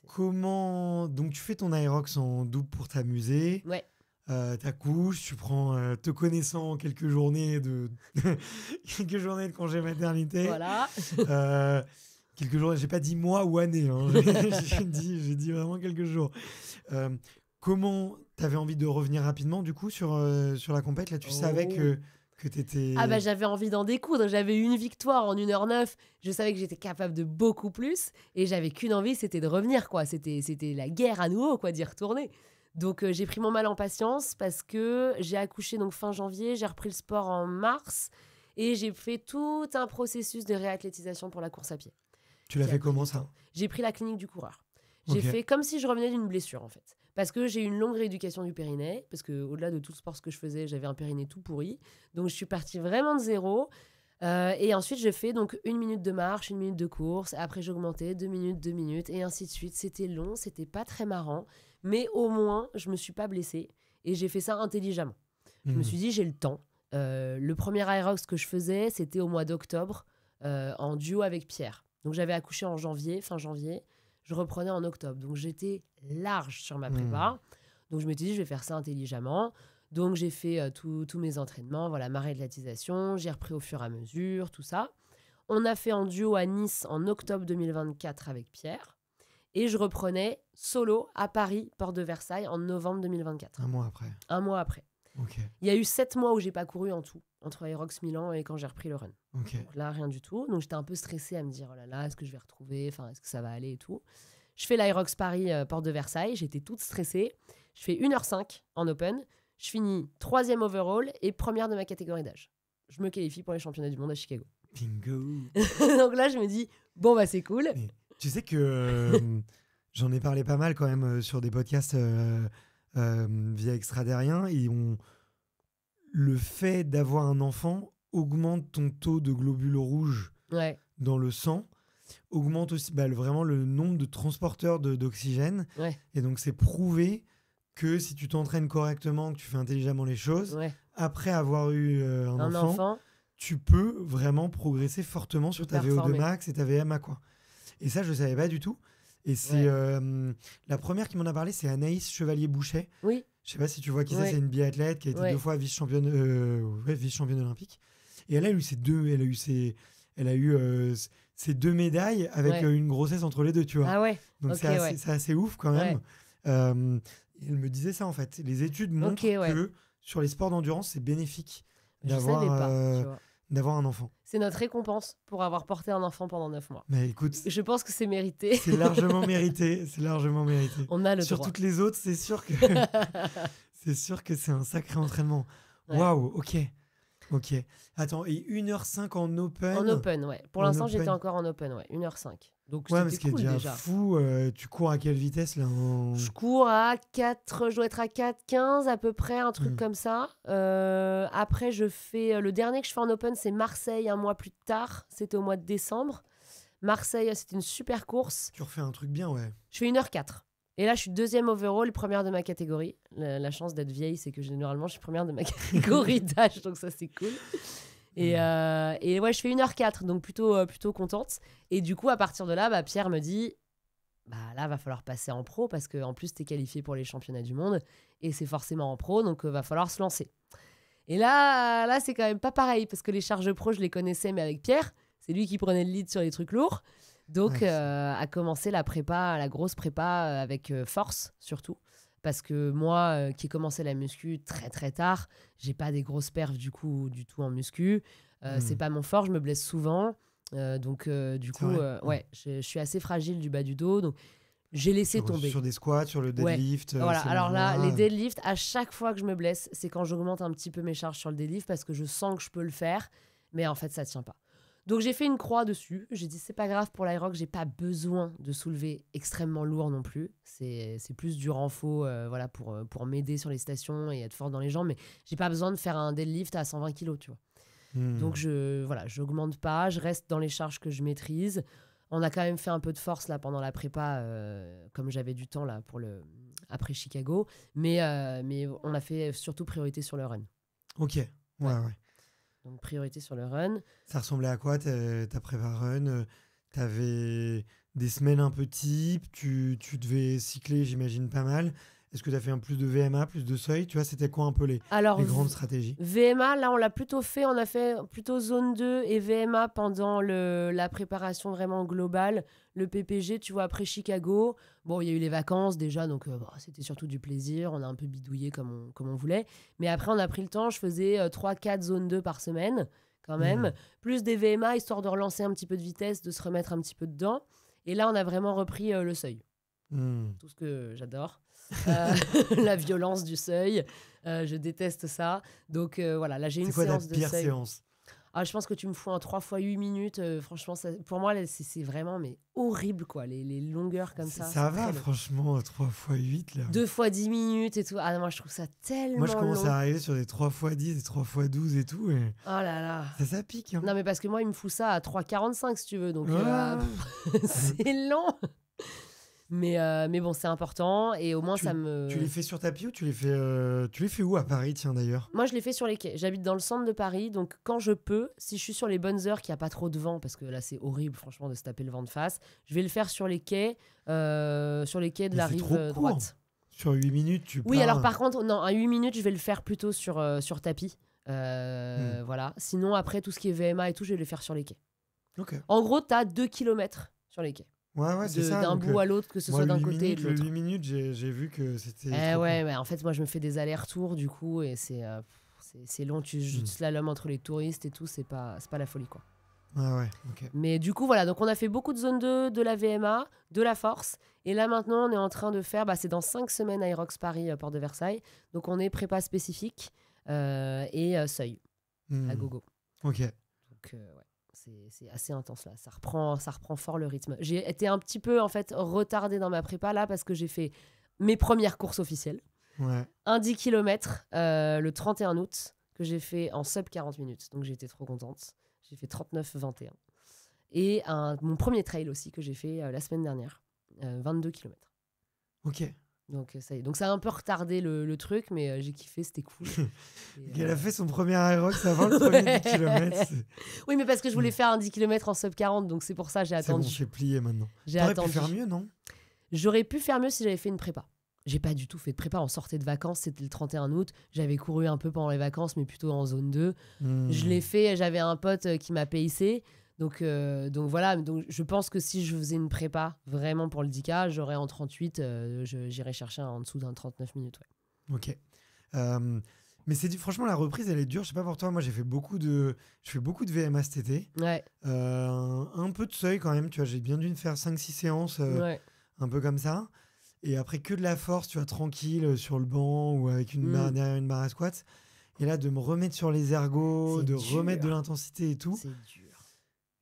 comment... Donc tu fais ton Aerox en double pour t'amuser. Ouais. T'accouches, tu prends, te connaissant, quelques journées de congé maternité. Voilà. Quelques jours, j'ai pas dit mois ou année, hein. j'ai dit vraiment quelques jours. Comment t'avais envie de revenir rapidement du coup sur la compète? Là, tu savais que t'étais... j'avais envie d'en découdre. J'avais eu une victoire en 1h09. Je savais que j'étais capable de beaucoup plus. Et j'avais qu'une envie, c'était de revenir, quoi. C'était la guerre à nouveau, quoi, d'y retourner. Donc, j'ai pris mon mal en patience parce que j'ai accouché donc fin janvier. J'ai repris le sport en mars. Et j'ai fait tout un processus de réathlétisation pour la course à pied. Tu l'as fait comment ça? J'ai pris la clinique du coureur. J'ai fait comme si je revenais d'une blessure en fait. Parce que j'ai eu une longue rééducation du périnée. Parce qu'au-delà de tout le sport que je faisais, j'avais un périnée tout pourri. Donc je suis partie vraiment de zéro. Et ensuite j'ai fait donc 1 minute de marche, 1 minute de course. Après j'ai augmenté 2 minutes, 2 minutes et ainsi de suite. C'était long, c'était pas très marrant. Mais au moins, je me suis pas blessée et j'ai fait ça intelligemment. Je me suis dit, j'ai le temps. Le premier Aerox que je faisais, c'était au mois d'octobre, en duo avec Pierre. Donc j'avais accouché en fin janvier. Je reprenais en octobre. Donc j'étais large sur ma prépa. Donc je me suis dit, je vais faire ça intelligemment. Donc j'ai fait tous mes entraînements, voilà, ma réathlétisation. J'ai repris au fur et à mesure, tout ça. On a fait en duo à Nice en octobre 2024 avec Pierre. Et je reprenais solo à Paris, Porte de Versailles, en novembre 2024. Un mois après. Un mois après. Okay. Il y a eu 7 mois où j'ai pas couru en tout, entre Aerox Milan et quand j'ai repris le run. Okay. Donc là, rien du tout. Donc j'étais un peu stressée à me dire, oh là là, est-ce que je vais retrouver, est-ce que ça va aller et tout. Je fais l'Aerox Paris, Porte de Versailles. J'étais toute stressée. Je fais 1h05 en open. Je finis 3e overall et première de ma catégorie d'âge. Je me qualifie pour les championnats du monde à Chicago. Bingo. Donc là, je me dis, bon, bah c'est cool. Mais tu sais que j'en ai parlé pas mal quand même sur des podcasts via Extraderrien. Et le fait d'avoir un enfant augmente ton taux de globules rouges dans le sang, augmente aussi vraiment le nombre de transporteurs d'oxygène. Ouais. Et donc, c'est prouvé que si tu t'entraînes correctement, que tu fais intelligemment les choses, après avoir eu un enfant, tu peux vraiment progresser fortement sur ta VO2 max et ta VMA, quoi. Et ça, je ne savais pas du tout. Et c'est la première qui m'en a parlé, c'est Anaïs Chevalier-Bouchet. Oui. Je sais pas si tu vois qui c'est. C'est une biathlète qui a été 2 fois vice-championne olympique. Et elle a eu ses 2 médailles avec une grossesse entre les deux, tu vois. Ah ouais. Donc c'est assez ouf quand même. Elle me disait ça en fait. Les études montrent que sur les sports d'endurance, c'est bénéfique d'avoir un enfant. C'est notre récompense pour avoir porté un enfant pendant 9 mois. Mais écoute, je pense que c'est mérité. C'est largement mérité. On a le sur droit. Toutes les autres, c'est sûr que c'est un sacré entraînement. Waouh, ok. Attends, et 1h05 en open. En open, ouais. Pour l'instant, j'étais encore en open, 1h05. Donc mais ce cool, qui est déjà fou. Tu cours à quelle vitesse là Je cours à 4, je dois être à 4,15 à peu près, un truc comme ça. Après, je fais le dernier que je fais en open, c'est Marseille un mois plus tard. C'était au mois de décembre. Marseille, c'était une super course. Tu refais un truc bien, ouais. Je fais 1h04. Et là, je suis 2e overall, première de ma catégorie. La chance d'être vieille, c'est que généralement, je suis première de ma catégorie d'âge, donc ça, c'est cool. Et ouais, je fais 1h04, donc plutôt contente. Et du coup, à partir de là, Pierre me dit, là, va falloir passer en pro parce qu'en plus, t'es qualifié pour les championnats du monde et c'est forcément en pro, donc va falloir se lancer. Et là, c'est quand même pas pareil parce que les charges pro, je les connaissais, mais avec Pierre, c'est lui qui prenait le lead sur les trucs lourds. Donc, a commencé la grosse prépa avec force surtout. Parce que moi, qui ai commencé la muscu très très tard, j'ai pas des grosses perfs du tout en muscu. C'est pas mon fort, je me blesse souvent. Donc, du coup, je suis assez fragile du bas du dos. Donc, j'ai laissé tomber. Sur des squats, sur le deadlift. Voilà. Alors là, les deadlifts, à chaque fois que je me blesse, c'est quand j'augmente un petit peu mes charges sur le deadlift parce que je sens que je peux le faire. Mais en fait, ça tient pas. Donc j'ai fait une croix dessus, j'ai dit c'est pas grave pour l'Aerox, j'ai pas besoin de soulever extrêmement lourd non plus, c'est plus du renfort pour m'aider sur les stations et être fort dans les jambes, mais j'ai pas besoin de faire un deadlift à 120 kg, tu vois. Donc j'augmente pas, je reste dans les charges que je maîtrise. On a quand même fait un peu de force là pendant la prépa, comme j'avais du temps là après Chicago, mais on a fait surtout priorité sur le run. Ok, ouais. Donc, priorité sur le run. Ça ressemblait à quoi ta prépa run? T'avais des semaines un peu type, tu devais cycler, j'imagine, pas mal. Est-ce que tu as fait un plus de VMA, plus de seuil? Tu vois, c'était quoi un peu les grandes stratégies? VMA, là, on l'a plutôt fait. On a fait plutôt zone 2 et VMA pendant la préparation vraiment globale. Le PPG, tu vois, après Chicago. Bon, il y a eu les vacances déjà, donc c'était surtout du plaisir. On a un peu bidouillé comme on voulait. Mais après, on a pris le temps. Je faisais 3-4 zones 2 par semaine, quand même. Plus des VMA, histoire de relancer un petit peu de vitesse, de se remettre un petit peu dedans. Et là, on a vraiment repris le seuil. Tout ce que j'adore. La violence du seuil, je déteste ça. Donc voilà, là j'ai une séance de seuil. C'est quoi ta pire séance? Je pense que tu me fous en 3 x 8 minutes. Franchement, pour moi, c'est vraiment horrible, quoi. Les longueurs comme ça. Ça va, franchement, 3 x 8. Là. 2 x 10 minutes et tout. Moi, je trouve ça tellement Moi, je commence long. à arriver sur des 3 x 10 et 3 x 12 et tout. Et... Oh là là. Ça pique. Hein. Non, mais parce que moi, il me fout ça à 3,45 si tu veux. Donc, c'est long. Mais bon, c'est important et au moins ça me... Tu les fais sur tapis ou tu les fais où à Paris, tiens d'ailleurs? Moi, je les fais sur les quais. J'habite dans le centre de Paris, donc quand je peux, si je suis sur les bonnes heures, qu'il n'y a pas trop de vent, parce que là, c'est horrible, franchement, de se taper le vent de face, je vais le faire sur les quais de la rive droite. Sur 8 minutes, tu Oui, pars... alors par contre, non, à 8 minutes, je vais le faire plutôt sur tapis. Voilà. Sinon, après, tout ce qui est VMA et tout, je vais le faire sur les quais. Okay. En gros, tu as 2 kilomètres sur les quais. Ouais, c'est ça. D'un bout à l'autre, que ce soit d'un côté et de l'autre. 8 minutes, j'ai vu que c'était... Ouais, en fait, moi, je me fais des allers-retours, du coup, et c'est long. Tu slalomes entre les touristes et tout, c'est pas la folie, quoi. Ouais, ok. Mais du coup, voilà, donc on a fait beaucoup de zone 2, de la VMA, de la force. Et là, maintenant, on est en train de faire, c'est dans 5 semaines Aerox Paris, Porte de Versailles. Donc, on est prépa spécifique et seuil à gogo. Ok. Donc, ouais. C'est assez intense là, ça reprend fort le rythme. J'ai été un petit peu en fait retardée dans ma prépa là parce que j'ai fait mes premières courses officielles. Ouais. Un 10 km le 31 août que j'ai fait en sub 40 minutes. Donc j'ai été trop contente. J'ai fait 39-21. Et mon premier trail aussi que j'ai fait la semaine dernière, 22 km. Ok. Donc ça y est. Donc ça a un peu retardé le truc, mais j'ai kiffé, c'était cool. Elle a fait son premier Aerox avant le premier 10 km. Oui, mais parce que je voulais faire un 10 km en sub 40, donc c'est pour ça que j'ai attendu. C'est bon, j'ai plié maintenant. T'aurais pu faire mieux, non? J'aurais pu faire mieux si j'avais fait une prépa. J'ai pas du tout fait de prépa. On sortait de vacances, c'était le 31 août. J'avais couru un peu pendant les vacances, mais plutôt en zone 2. Je l'ai fait, j'avais un pote qui m'a payé. Donc voilà, donc je pense que si je faisais une prépa vraiment pour le 10K, j'aurais en 38, j'irais chercher en dessous d'un 39 minutes. Ouais. Ok. Mais franchement, la reprise, elle est dure. Je sais pas pour toi, moi, je fais beaucoup de VMA cet été. Ouais. Un peu de seuil quand même, tu vois, j'ai bien dû me faire 5-6 séances, un peu comme ça. Et après, que de la force, tu vois, tranquille, sur le banc ou avec derrière une barre à squat. Et là, de me remettre sur les ergos, remettre de l'intensité et tout. C'est dur.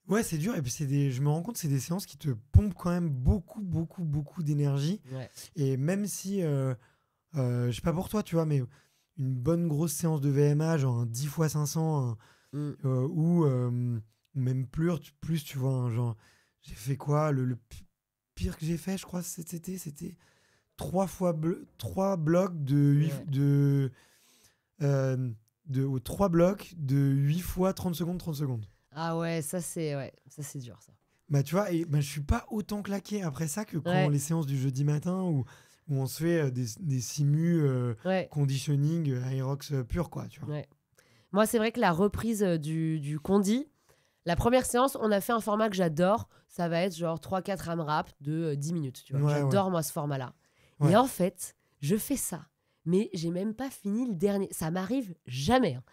Ouais, c'est dur. Et puis, je me rends compte que c'est des séances qui te pompent quand même beaucoup, beaucoup, beaucoup d'énergie. Ouais. Et même si, je sais pas pour toi, tu vois, mais une bonne grosse séance de VMA, genre un 10 x 500, ou même plus, tu vois, genre, j'ai fait quoi? Le pire que j'ai fait, je crois, c'était 3 blocs de 3 blocs de 8 fois 30 secondes. Ah ouais, ça c'est dur ça. Bah tu vois, je suis pas autant claqué après ça que quand les séances du jeudi matin où on se fait des simus conditioning Aerox pur, quoi, tu vois. Ouais. Moi, c'est vrai que la reprise du condi, la première séance, on a fait un format que j'adore. Ça va être genre 3-4 AMRAP de 10 minutes. Tu vois. J'adore moi ce format-là. Ouais. Et en fait, je fais ça. Mais j'ai même pas fini le dernier. Ça m'arrive jamais. Hein.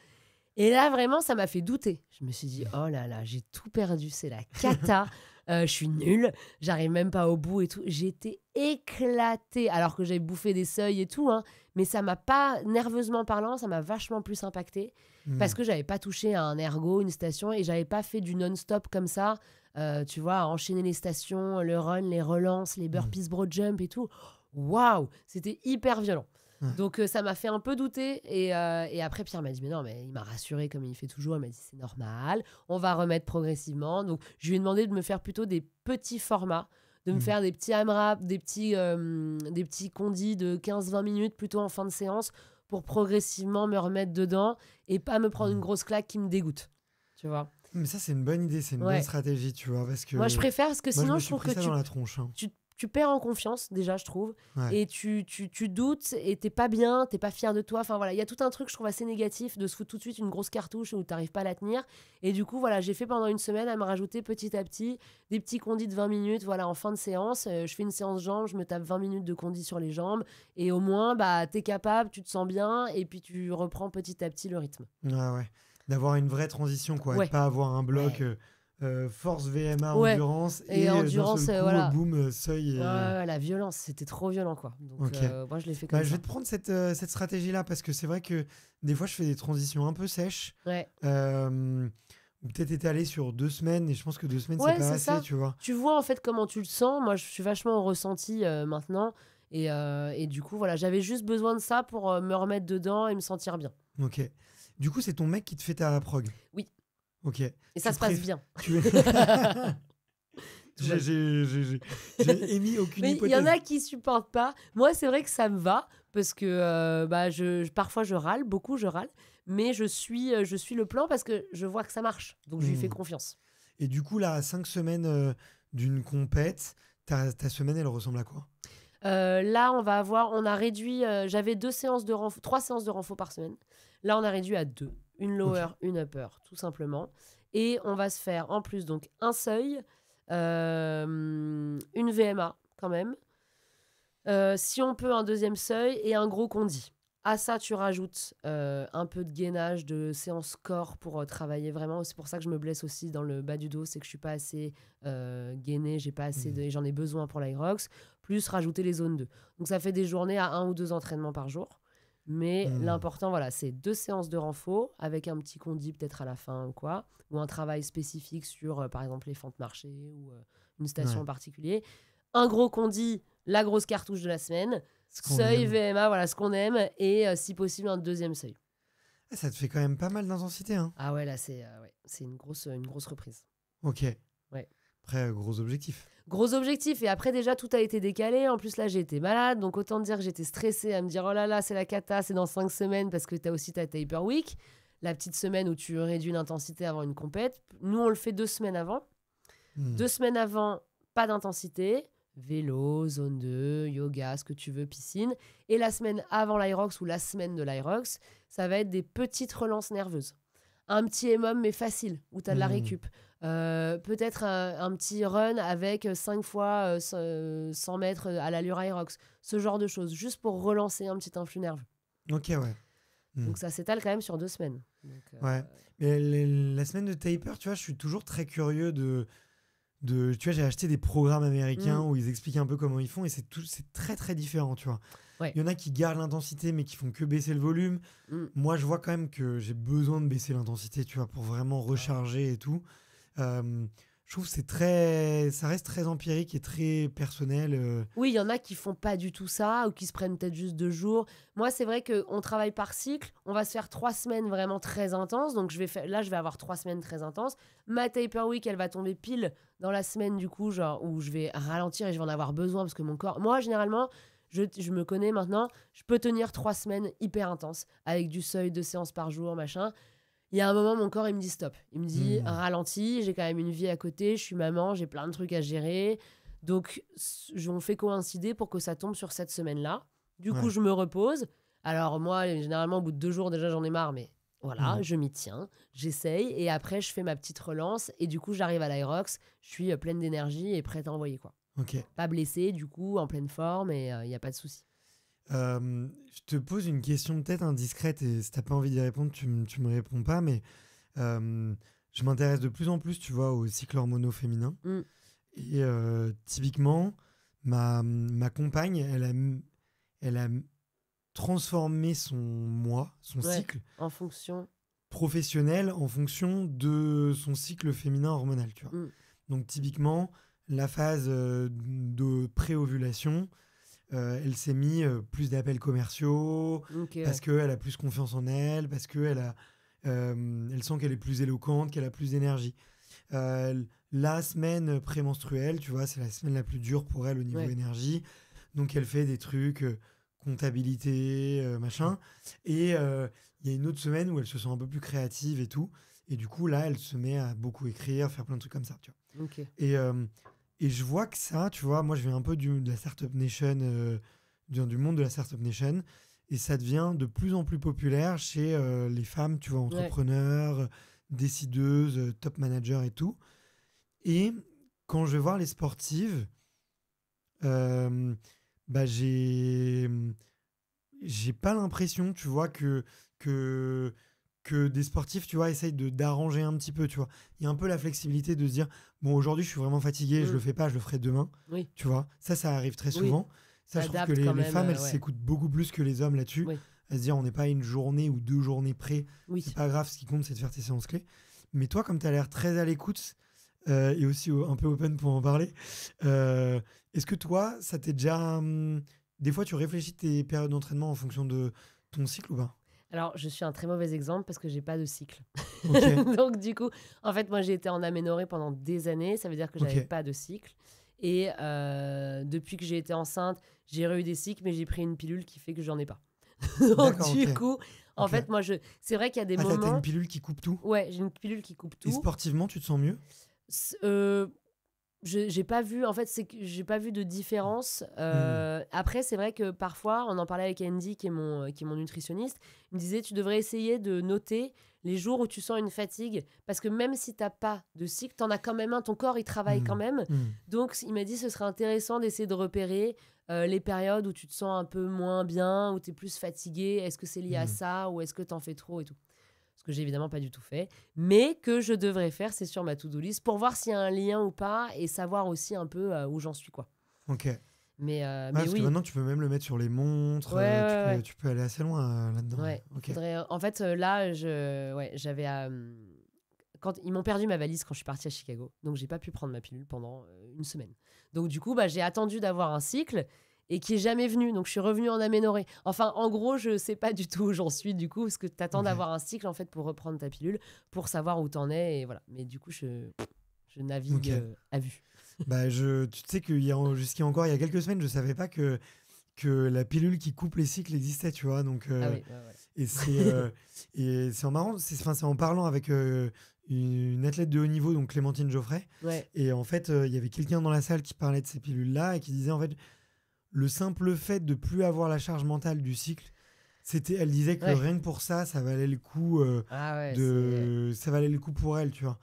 Et là, vraiment, ça m'a fait douter. Je me suis dit, oh là là, j'ai tout perdu. C'est la cata. Je suis nulle. J'arrive même pas au bout et tout. J'étais éclatée. Alors que j'avais bouffé des seuils et tout. Hein. Mais ça m'a pas, nerveusement parlant, ça m'a vachement plus impacté. Parce que j'avais pas touché à un ergo, une station. Et j'avais pas fait du non-stop comme ça. Tu vois, enchaîner les stations, le run, les relances, les burpees broad jump et tout. Waouh, c'était hyper violent. Donc ça m'a fait un peu douter et après Pierre m'a dit mais non, mais il m'a rassuré comme il fait toujours. Il m'a dit c'est normal, on va remettre progressivement. Donc je lui ai demandé de me faire plutôt des petits formats, de me faire des petits AMRAP, des petits condis de 15-20 minutes plutôt en fin de séance pour progressivement me remettre dedans et pas me prendre une grosse claque qui me dégoûte, tu vois. Mais ça c'est une bonne idée, c'est une bonne stratégie, tu vois, parce que moi je préfère parce que sinon je trouve que dans la tronche, hein. Tu perds en confiance, déjà, je trouve. Ouais. Et tu doutes et t'es pas bien, t'es pas fier de toi. Enfin, voilà, il y a tout un truc, je trouve, assez négatif de se foutre tout de suite une grosse cartouche où t'arrives pas à la tenir. Et du coup, voilà, j'ai fait pendant une semaine à me rajouter petit à petit des petits condis de 20 minutes. Voilà, en fin de séance, je fais une séance jambes, je me tape 20 minutes de condis sur les jambes. Et au moins, t'es capable, tu te sens bien et puis tu reprends petit à petit le rythme. Ouais. D'avoir une vraie transition, quoi. Et pas avoir un bloc... force VMA endurance et endurance, d'un seul coup, boum, seuil. La violence, c'était trop violent, quoi. Donc moi je l'ai fait comme ça. Je vais te prendre cette stratégie là parce que c'est vrai que des fois je fais des transitions un peu sèches. Ou peut-être étalées sur 2 semaines et je pense que 2 semaines c'est pas assez, ça. Tu vois. Tu vois en fait comment tu le sens. Moi je suis vachement au ressenti maintenant et du coup voilà, j'avais juste besoin de ça pour me remettre dedans et me sentir bien. Ok. Du coup c'est ton mec qui te fait ta prog. Oui. Ok. Et ça se passe bien. J'ai émis aucune Mais hypothèse. il y en a qui supportent pas. Moi, c'est vrai que ça me va parce que parfois je râle, beaucoup je râle, mais je suis le plan parce que je vois que ça marche. Donc je lui fais confiance. Et du coup, là, à 5 semaines d'une compète, ta semaine, elle ressemble à quoi? Là, on a réduit. J'avais 3 séances de renfo par semaine. Là, on a réduit à 2. Une lower, une upper, tout simplement. Et on va se faire en plus donc un seuil, une VMA quand même. Si on peut, un deuxième seuil et un gros condi. À ça, tu rajoutes un peu de gainage, de séance corps pour travailler vraiment. C'est pour ça que je me blesse aussi dans le bas du dos, c'est que je suis pas assez gainée, j'ai pas assez et j'en ai besoin pour l'Aerox. Plus rajouter les zones 2. Donc ça fait des journées à 1 ou 2 entraînements par jour. Mais l'important, voilà, c'est 2 séances de renfo avec un petit condi peut-être à la fin ou quoi, ou un travail spécifique sur, par exemple, les fentes marchées ou une station en particulier. Un gros condi, la grosse cartouche de la semaine, seuil VMA, voilà ce qu'on aime, et si possible un deuxième seuil. Ça te fait quand même pas mal d'intensité. Hein. Ah ouais, là c'est une grosse reprise. Ok. Ouais. Après, gros objectif. Gros objectif, et après déjà tout a été décalé. En plus là j'ai été malade, donc autant dire que j'étais stressée à me dire oh là là c'est la cata, c'est dans 5 semaines parce que t'as aussi ta taper week, la petite semaine où tu réduis l'intensité avant une compète. Nous on le fait 2 semaines avant. 2 semaines avant, pas d'intensité, vélo, zone 2, yoga, ce que tu veux, piscine. Et la semaine avant l'Aerox ou la semaine de l'Aerox, ça va être des petites relances nerveuses. Un petit EMOM mais facile, où tu as de la récup. Peut-être un petit run avec 5 fois 100 mètres à l'allure Aerox. Ce genre de choses, juste pour relancer un petit influx nerveux. Ok, ouais. Donc ça s'étale quand même sur 2 semaines. Donc, ouais. Mais la semaine de taper, tu vois, je suis toujours très curieux de tu vois, j'ai acheté des programmes américains où ils expliquent un peu comment ils font et c'est très très différent, tu vois. Ouais. Il y en a qui gardent l'intensité mais qui font que baisser le volume. Moi, je vois quand même que j'ai besoin de baisser l'intensité, tu vois, pour vraiment recharger et tout. Je trouve que ça reste très empirique et très personnel. Oui, il y en a qui font pas du tout ça ou qui se prennent peut-être juste 2 jours. Moi, c'est vrai qu'on travaille par cycle. On va se faire 3 semaines vraiment très intenses. Donc, je vais avoir 3 semaines très intenses. Ma taper week, elle va tomber pile dans la semaine du coup, genre où je vais ralentir et je vais en avoir besoin parce que mon corps... Moi, généralement, je me connais maintenant. Je peux tenir 3 semaines hyper intenses avec du seuil de séances par jour, machin. Il y a un moment, mon corps, il me dit stop. Il me dit ralentis, j'ai quand même une vie à côté, je suis maman, j'ai plein de trucs à gérer. Donc, on fait coïncider pour que ça tombe sur cette semaine-là. Du coup, je me repose. Alors, moi, généralement, au bout de 2 jours, déjà, j'en ai marre, mais voilà, je m'y tiens, j'essaye. Et après, je fais ma petite relance. Et du coup, j'arrive à l'Aerox, je suis pleine d'énergie et prête à envoyer, quoi. Ok. Pas blessée, du coup, en pleine forme et il n'y a pas de souci. Je te pose une question peut-être indiscrète et si t'as pas envie d'y répondre, tu me réponds pas, mais je m'intéresse de plus en plus, tu vois, aux cycles hormonaux féminins. Et typiquement, ma compagne, elle a transformé son cycle en fonction professionnel en fonction de son cycle féminin hormonal, tu vois. Donc typiquement, la phase de pré-ovulation, elle s'est mis plus d'appels commerciaux parce qu'elle a plus confiance en elle, parce qu'elle elle sent qu'elle est plus éloquente, qu'elle a plus d'énergie. La semaine prémenstruelle, tu vois, c'est la semaine la plus dure pour elle au niveau énergie. Donc elle fait des trucs, comptabilité, machin. Et il y a une autre semaine où elle se sent un peu plus créative et tout. Et du coup, là, elle se met à beaucoup écrire, faire plein de trucs comme ça, tu vois. Et je vois que ça, tu vois, moi je viens un peu de la Startup Nation, du monde de la Startup Nation, et ça devient de plus en plus populaire chez les femmes, tu vois, entrepreneurs, décideuses, top managers et tout. Et quand je vais voir les sportives, j'ai pas l'impression, tu vois, que des sportifs, tu vois, essayent d'arranger un petit peu, tu vois. Il y a un peu la flexibilité de se dire, bon, aujourd'hui, je suis vraiment fatigué, je le fais pas, je le ferai demain, tu vois. Ça arrive très souvent. Ça, je trouve que les femmes, elles s'écoutent beaucoup plus que les hommes là-dessus. À se dire, on n'est pas à une journée ou 2 journées près, c'est pas grave, ce qui compte, c'est de faire tes séances clés. Mais toi, comme tu as l'air très à l'écoute et aussi un peu open pour en parler, est-ce que toi, ça t'est déjà... des fois, tu réfléchis tes périodes d'entraînement en fonction de ton cycle ou pas ? Alors, je suis un très mauvais exemple parce que j'ai pas de cycle. Ok. Donc, du coup, en fait, moi, j'ai été en aménorrhée pendant des années. Ça veut dire que j'avais Ok. pas de cycle. Et depuis que j'ai été enceinte, j'ai eu des cycles, mais j'ai pris une pilule qui fait que j'en ai pas. Donc, D'accord, du ok. coup, en Ok. fait, moi, c'est vrai qu'il y a des Ah, t'as une moments. pilule qui coupe tout? Ouais, j'ai une pilule qui coupe Et tout. sportivement, tu te sens mieux? C- j'ai pas vu, en fait, c'est que j'ai pas vu de différence. Après, c'est vrai que parfois, on en parlait avec Andy, qui est mon nutritionniste. Il me disait, tu devrais essayer de noter les jours où tu sens une fatigue, parce que même si t'as pas de cycle, t'en as quand même un, ton corps il travaille quand même. Donc, il m'a dit, ce serait intéressant d'essayer de repérer les périodes où tu te sens un peu moins bien, où tu es plus fatigué. Est-ce que c'est lié à ça ou est-ce que t'en fais trop et tout? Ce que j'ai évidemment pas du tout fait, mais que je devrais faire, c'est sur ma to-do list pour voir s'il y a un lien ou pas et savoir aussi un peu où j'en suis, quoi. Ok. Mais Parce que oui, maintenant, tu peux même le mettre sur les montres. ouais, ouais, ouais. Tu peux aller assez loin là-dedans. Ouais. Ok. Faudrait, en fait, là, j'avais quand ils m'ont perdu ma valise quand je suis partie à Chicago, donc j'ai pas pu prendre ma pilule pendant une semaine. Donc du coup, bah, j'ai attendu d'avoir un cycle et qui est jamais venu. Donc je suis revenue en aménorrhée. Enfin, en gros, je sais pas du tout où j'en suis du coup, parce que t'attends Ok. d'avoir un cycle en fait pour reprendre ta pilule, pour savoir où t'en es et voilà. Mais du coup, je navigue Ok. à vue. Bah, tu sais jusqu'à encore il y a quelques semaines, je savais pas que la pilule qui coupe les cycles existait, tu vois. Donc, Ah oui, ouais, ouais. et c'est en marrant, c'est en parlant avec une athlète de haut niveau, donc Clémentine Geoffrey. Ouais. Et en fait, il y avait quelqu'un dans la salle qui parlait de ces pilules-là et qui disait en fait, le simple fait de plus avoir la charge mentale du cycle, elle disait que Ouais. rien que pour ça, ça valait le coup Ah ouais, ça valait le coup pour elle, tu vois.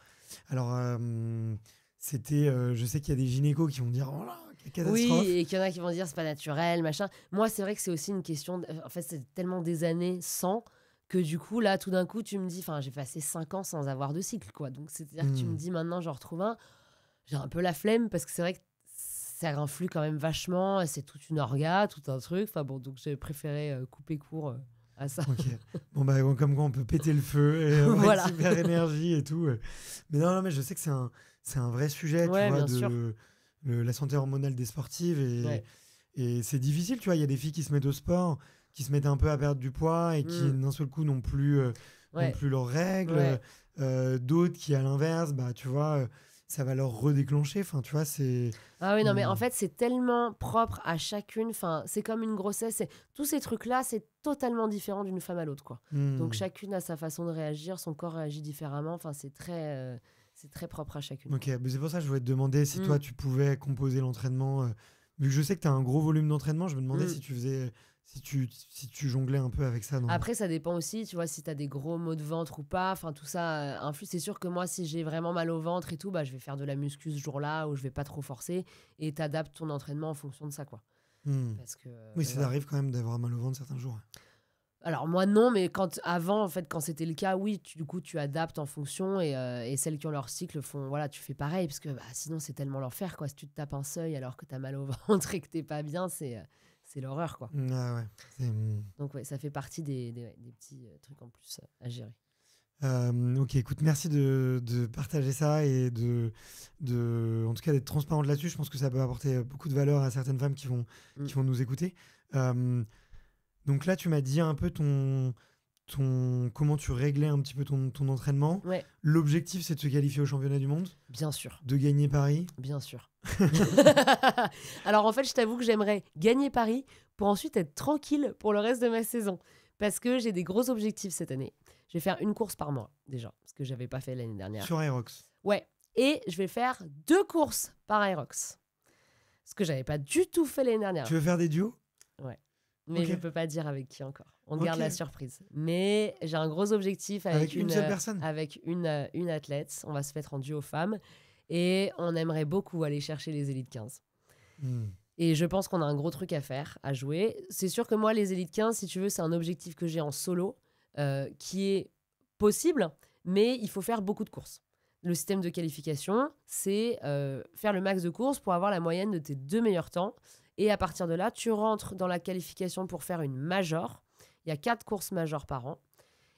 Alors, je sais qu'il y a des gynécos qui vont dire, oh là, quelle oui, catastrophe. et qu'il y en a qui vont dire c'est pas naturel, machin. Moi, c'est vrai que c'est aussi une question. En fait, c'est tellement des années sans que du coup, là, tout d'un coup, tu me dis, enfin, j'ai passé 5 ans sans avoir de cycle, quoi. Donc, c'est-à-dire que tu me dis maintenant, j'en retrouve un. J'ai un peu la flemme parce que c'est vrai que ça influe quand même vachement. Et c'est toute une orga, tout un truc. Enfin bon, donc j'ai préféré couper court à ça. Ok. Bon, bah, comme quoi on peut péter le feu et avoir Voilà. une super énergie et tout. Mais non, mais je sais que c'est un vrai sujet, tu Ouais, vois, bien sûr. la santé hormonale des sportives. Ouais. Et c'est difficile, tu vois. Il y a des filles qui se mettent au sport, qui se mettent un peu à perdre du poids et qui, d'un seul coup, n'ont plus Ouais. leurs règles. Ouais. D'autres qui, à l'inverse, bah, tu vois, ça va leur redéclencher. Enfin, tu vois, c'est. Ah oui, non, mais en fait, c'est tellement propre à chacune. Enfin, c'est comme une grossesse. Tous ces trucs-là, c'est totalement différent d'une femme à l'autre, quoi. Donc, chacune a sa façon de réagir. Son corps réagit différemment. Enfin, c'est très propre à chacune. Ok, mais c'est pour ça que je voulais te demander si toi, tu pouvais composer l'entraînement. Vu que je sais que tu as un gros volume d'entraînement, je me demandais si tu faisais. Si tu jonglais un peu avec ça. Après, ça dépend aussi, tu vois, si tu as des gros maux de ventre ou pas. Enfin, tout ça influe. C'est sûr que moi, si j'ai vraiment mal au ventre et tout, bah, je vais faire de la muscu ce jour-là où je vais pas trop forcer et t'adaptes ton entraînement en fonction de ça, quoi. Parce que, Oui, ça voilà. arrive quand même d'avoir mal au ventre certains jours. Alors moi non, mais avant en fait quand c'était le cas, oui, du coup tu adaptes en fonction et celles qui ont leur cycle font voilà, tu fais pareil parce que bah, sinon c'est tellement l'enfer quoi. Si tu te tapes un seuil alors que t'as mal au ventre et que t'es pas bien, c'est l'horreur quoi. Ah ouais. Donc ouais, ça fait partie des petits trucs en plus à gérer. Ok, écoute, merci de partager ça et en tout cas d'être transparente là-dessus. Je pense que ça peut apporter beaucoup de valeur à certaines femmes qui vont nous écouter. Donc là, tu m'as dit un peu comment tu réglais un petit peu ton entraînement. Ouais. L'objectif, c'est de se qualifier au championnat du monde, Bien sûr. de gagner Paris. Bien sûr. Alors en fait, je t'avoue que j'aimerais gagner Paris pour ensuite être tranquille pour le reste de ma saison. Parce que j'ai des gros objectifs cette année. Je vais faire une course par mois déjà, ce que j'avais pas fait l'année dernière. Sur Aerox. Ouais. Et je vais faire 2 courses par Aerox. Ce que j'avais pas du tout fait l'année dernière. Tu veux faire des duos? Ouais. Mais Ok. je peux pas dire avec qui encore. On Ok. garde la surprise. Mais j'ai un gros objectif Avec une seule personne? Avec une athlète. On va se mettre en duo femmes. Et on aimerait beaucoup aller chercher les élites 15. Et je pense qu'on a un gros truc à faire, à jouer. C'est sûr que moi, les élites 15, si tu veux, c'est un objectif que j'ai en solo, qui est possible, mais il faut faire beaucoup de courses. Le système de qualification, c'est faire le max de courses pour avoir la moyenne de tes 2 meilleurs temps. Et à partir de là, tu rentres dans la qualification pour faire une major. Il y a 4 courses majors par an.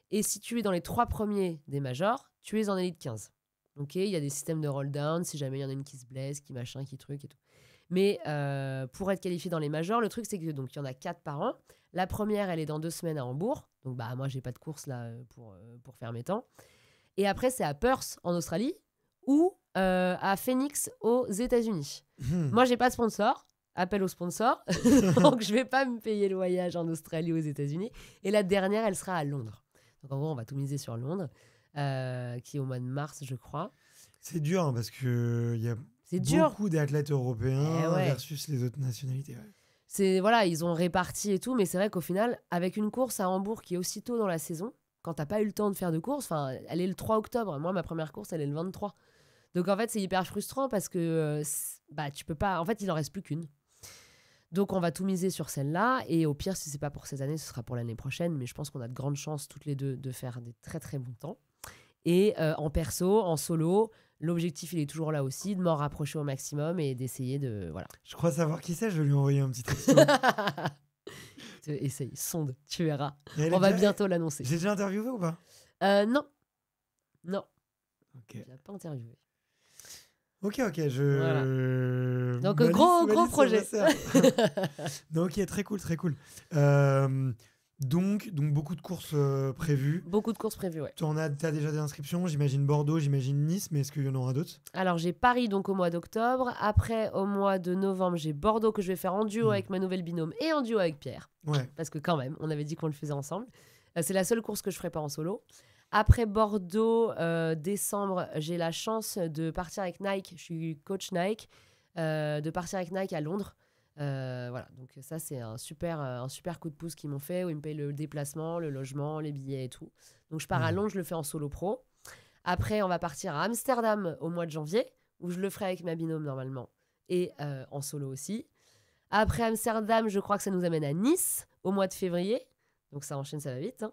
Et si tu es dans les 3 premiers des majors, tu es en élite 15. Ok, il y a des systèmes de roll down, si jamais il y en a une qui se blesse, qui machin, qui truc et tout. Mais pour être qualifié dans les majors, le truc, c'est que donc il y en a 4 par an. La première, elle est dans 2 semaines à Hambourg. Donc, moi, j'ai pas de course là pour faire mes temps. Et après, c'est à Perth, en Australie, ou à Phoenix, aux États-Unis. Moi, j'ai pas de sponsor. Appel au sponsor. Donc, je vais pas me payer le voyage en Australie ou aux États-Unis. Et la dernière, elle sera à Londres. Donc, en gros, on va tout miser sur Londres, qui est au mois de mars, je crois. C'est dur hein, parce qu'il y a beaucoup d'athlètes européens versus les autres nationalités. Ouais. Voilà, ils ont réparti et tout, mais c'est vrai qu'au final, avec une course à Hambourg qui est aussitôt dans la saison, quand t'as pas eu le temps de faire de course, elle est le 3 octobre. Moi, ma première course, elle est le 23. Donc en fait, c'est hyper frustrant parce que tu peux pas. En fait, il en reste plus qu'une. Donc on va tout miser sur celle-là. Et au pire, si c'est pas pour cette année, ce sera pour l'année prochaine. Mais je pense qu'on a de grandes chances toutes les deux de faire des très très bons temps. Et en perso, en solo, l'objectif, il est toujours là aussi, de m'en rapprocher au maximum et d'essayer de... Voilà. Je crois savoir qui c'est, je vais lui envoyer un petit texto. Essaye, sonde, tu verras. On va bientôt l'annoncer. J'ai déjà interviewé ou pas ? Non. Okay. Je l'ai pas interviewé. Ok, Voilà. Donc gros projet. Donc très cool. Donc beaucoup de courses prévues. Beaucoup de courses prévues, ouais. T'as déjà des inscriptions, j'imagine Bordeaux, j'imagine Nice, mais est-ce qu'il y en aura d'autres ? Alors j'ai Paris donc au mois d'octobre. Après au mois de novembre, j'ai Bordeaux que je vais faire en duo avec ma nouvelle binôme et en duo avec Pierre. Ouais. Parce que quand même, on avait dit qu'on le faisait ensemble. C'est la seule course que je ferai pas en solo. Après Bordeaux, décembre, j'ai la chance de partir avec Nike. Je suis coach Nike, de partir avec Nike à Londres. Voilà, donc ça c'est un super coup de pouce qu'ils m'ont fait où ils me payent le déplacement, le logement, les billets et tout. Donc je pars à Londres, je le fais en solo pro. Après on va partir à Amsterdam au mois de janvier où je le ferai avec ma binôme normalement et en solo aussi. Après Amsterdam, je crois que ça nous amène à Nice au mois de février. Donc ça enchaîne, ça va vite.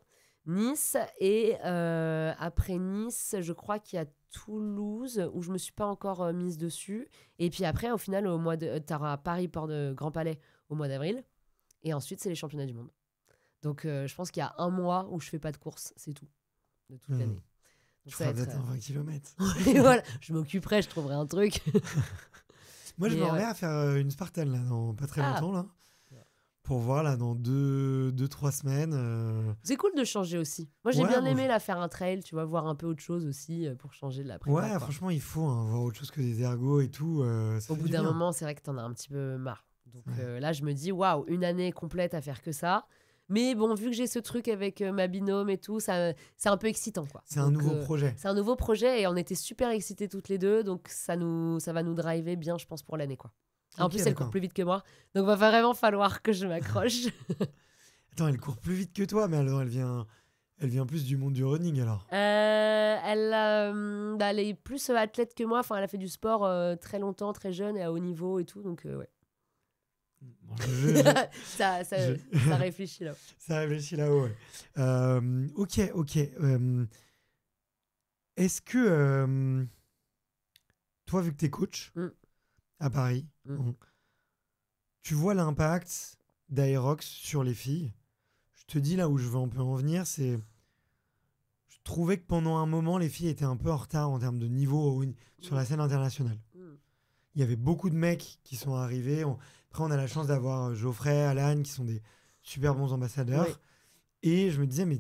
Nice et après Nice, je crois qu'il y a Toulouse où je me suis pas encore mise dessus. Et puis après, au final, au mois de t'auras Paris Port de Grand Palais au mois d'avril. Et ensuite, c'est les championnats du monde. Donc je pense qu'il y a un mois où je fais pas de course, c'est tout de toute l'année. Tu feras peut-être un 20 km. Et voilà, je m'occuperai, je trouverai un truc. Moi, je m'en vais à faire une Spartan là, dans pas très longtemps là. Pour voir là dans 2-3 semaines. C'est cool de changer aussi. Moi j'ai bien aimé faire un trail, tu vois, voir un peu autre chose aussi pour changer de la prépa. Ouais, franchement il faut voir autre chose que des ergos et tout. Au bout d'un moment, c'est vrai que t'en as un petit peu marre. Donc là je me dis waouh, une année complète à faire que ça. Mais bon, vu que j'ai ce truc avec ma binôme et tout, c'est un peu excitant quoi. C'est un nouveau projet. C'est un nouveau projet et on était super excités toutes les deux, donc ça va nous driver bien, je pense, pour l'année quoi. En plus, elle court plus vite que moi. Donc, va vraiment falloir que je m'accroche. Attends, elle court plus vite que toi, mais alors elle vient plus du monde du running alors. Elle est plus athlète que moi. Enfin, elle a fait du sport très longtemps, très jeune et à haut niveau et tout. Donc, ouais. Bon, ça réfléchit là. Ça réfléchit là-haut, ouais. Ok. Est-ce que toi, vu que t'es coach à Paris, tu vois l'impact d'Aerox sur les filles? Je te dis là où je veux un peu en venir, c'est... Je trouvais que pendant un moment, les filles étaient un peu en retard en termes de niveau sur la scène internationale. Il y avait beaucoup de mecs qui sont arrivés. Après, on a la chance d'avoir Geoffrey, Alan, qui sont des super bons ambassadeurs. Oui. Et je me disais, mais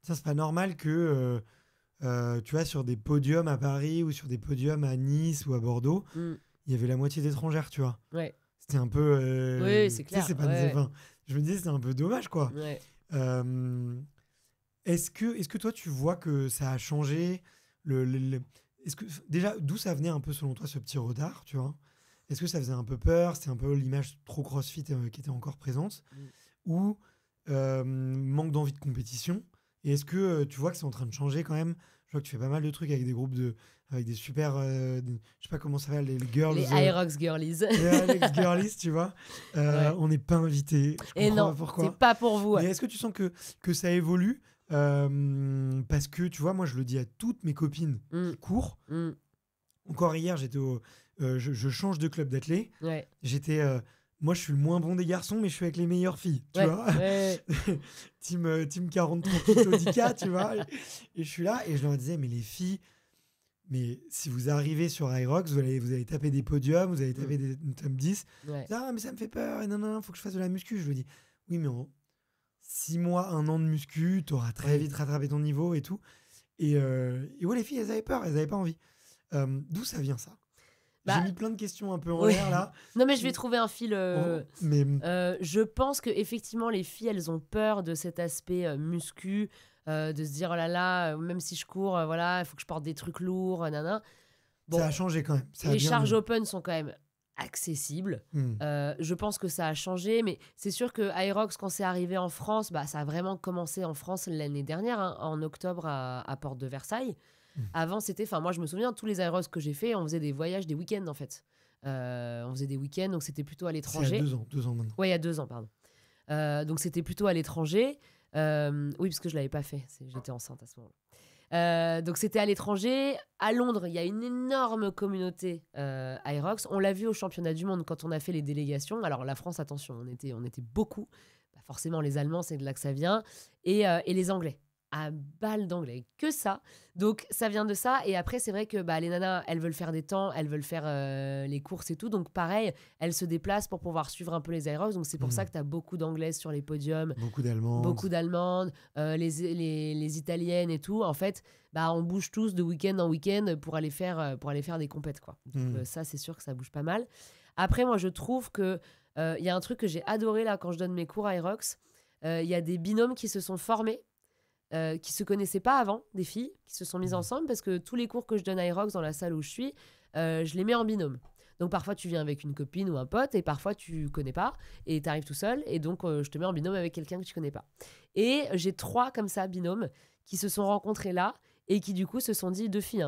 ça, c'est pas normal que, tu vois, sur des podiums à Paris ou sur des podiums à Nice ou à Bordeaux, il y avait la moitié d'étrangères, tu vois. Ouais. C'était un peu... oui, c'est clair. C'est pas je me disais, c'est un peu dommage, quoi. Ouais. Est-ce que toi, tu vois que ça a changé est-ce que, déjà, d'où ça venait un peu, selon toi, ce petit retard, tu vois? Est-ce que ça faisait un peu peur? C'était un peu l'image trop CrossFit qui était encore présente? Ou manque d'envie de compétition? Et est-ce que tu vois que c'est en train de changer quand même? Je vois que tu fais pas mal de trucs avec des groupes avec des super... je sais pas comment ça s'appelle, les girls... Les Aerox Girlies. Les Aerox Girlies, tu vois. On n'est pas invités. Et non, c'est pas pour vous. Ouais. Mais est-ce que tu sens que ça évolue? Parce que tu vois, moi je le dis à toutes mes copines qui courent. Encore hier, j'étais je change de club d'athlètes. Ouais. J'étais moi je suis le moins bon des garçons, mais je suis avec les meilleures filles, tu vois. Ouais. team 40-38 au 10K, tu vois. Et je suis là et je leur disais, mais les filles, Mais si vous arrivez sur Aerox, vous allez taper des podiums, vous allez taper des top 10. Ouais. Ah, mais ça me fait peur, et non, faut que je fasse de la muscu. Je lui dis, oui, mais en 6 mois, 1 an de muscu, tu auras très vite rattrapé ton niveau et tout. Et ouais, les filles, elles avaient peur, elles n'avaient pas envie. D'où ça vient, ça? J'ai mis plein de questions un peu en l'air, là. Non, mais je vais trouver un fil. Mais... je pense qu'effectivement, les filles, elles ont peur de cet aspect muscu, de se dire, oh là là, même si je cours, voilà, il faut que je porte des trucs lourds, nanana. Bon, ça a changé quand même. Les charges open sont quand même accessibles. Je pense que ça a changé, mais c'est sûr que Aerox, quand c'est arrivé en France, ça a vraiment commencé en France l'année dernière, en octobre à Porte de Versailles. Avant, c'était, moi je me souviens, tous les Aerox que j'ai fait, on faisait des voyages, des week-ends en fait. On faisait des week-ends, donc c'était plutôt à l'étranger. C'est il y a 2 ans maintenant. Ouais, il y a 2 ans, pardon. Donc c'était plutôt à l'étranger. Oui, parce que je l'avais pas fait, j'étais enceinte à ce moment-là. Donc c'était à l'étranger. À Londres, il y a une énorme communauté Aerox. On l'a vu au championnat du monde quand on a fait les délégations. Alors la France, attention, on était beaucoup. Forcément, les Allemands, c'est de là que ça vient. Et les Anglais. À balle d'anglais, que ça. Donc ça vient de ça. Et après, c'est vrai que les nanas, elles veulent faire des temps, elles veulent faire les courses et tout. Donc pareil, elles se déplacent pour pouvoir suivre un peu les Aerox. Donc c'est pour ça que tu as beaucoup d'anglaises sur les podiums. Beaucoup d'allemandes. Les italiennes et tout. En fait, on bouge tous de week-end en week-end pour aller faire des compètes, quoi. Donc ça, c'est sûr que ça bouge pas mal. Après, moi, je trouve que il y a un truc que j'ai adoré là quand je donne mes cours Aerox. Il y a des binômes qui se sont formés. Qui se connaissaient pas avant, des filles qui se sont mises ensemble, parce que tous les cours que je donne à Aerox dans la salle où je suis, je les mets en binôme. Donc parfois tu viens avec une copine ou un pote et parfois tu connais pas et tu arrives tout seul et donc je te mets en binôme avec quelqu'un que tu connais pas. Et j'ai 3 comme ça binômes qui se sont rencontrés là et qui du coup se sont dit, 2 filles,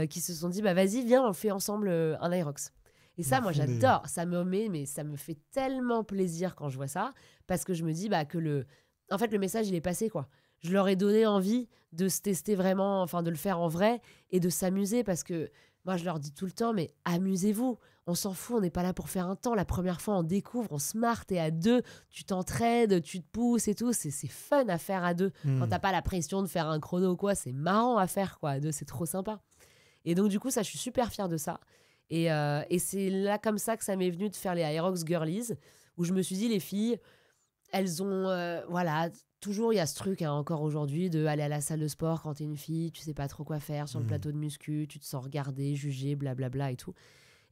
qui se sont dit vas-y viens on fait ensemble un Aerox. Et ça, moi, j'adore. Ça mais ça me fait tellement plaisir quand je vois ça, parce que je me dis que en fait, le message, il est passé, quoi. Je leur ai donné envie de se tester vraiment, de le faire en vrai et de s'amuser, parce que moi, je leur dis tout le temps, mais amusez-vous. On s'en fout, on n'est pas là pour faire un temps. La première fois, on découvre, on se marre, t'es à 2, tu t'entraides, tu te pousses et tout. C'est fun à faire à 2. Quand t'as pas la pression de faire un chrono ou quoi, c'est marrant à faire, quoi. À 2, c'est trop sympa. Et donc, du coup, ça, je suis super fière de ça. Et c'est là, comme ça, que ça m'est venu de faire les Aerox Girlies, où je me suis dit, les filles, elles ont... toujours, il y a ce truc, encore aujourd'hui, de aller à la salle de sport quand t'es une fille, tu sais pas trop quoi faire sur le plateau de muscu, tu te sens regarder, juger, blablabla et tout.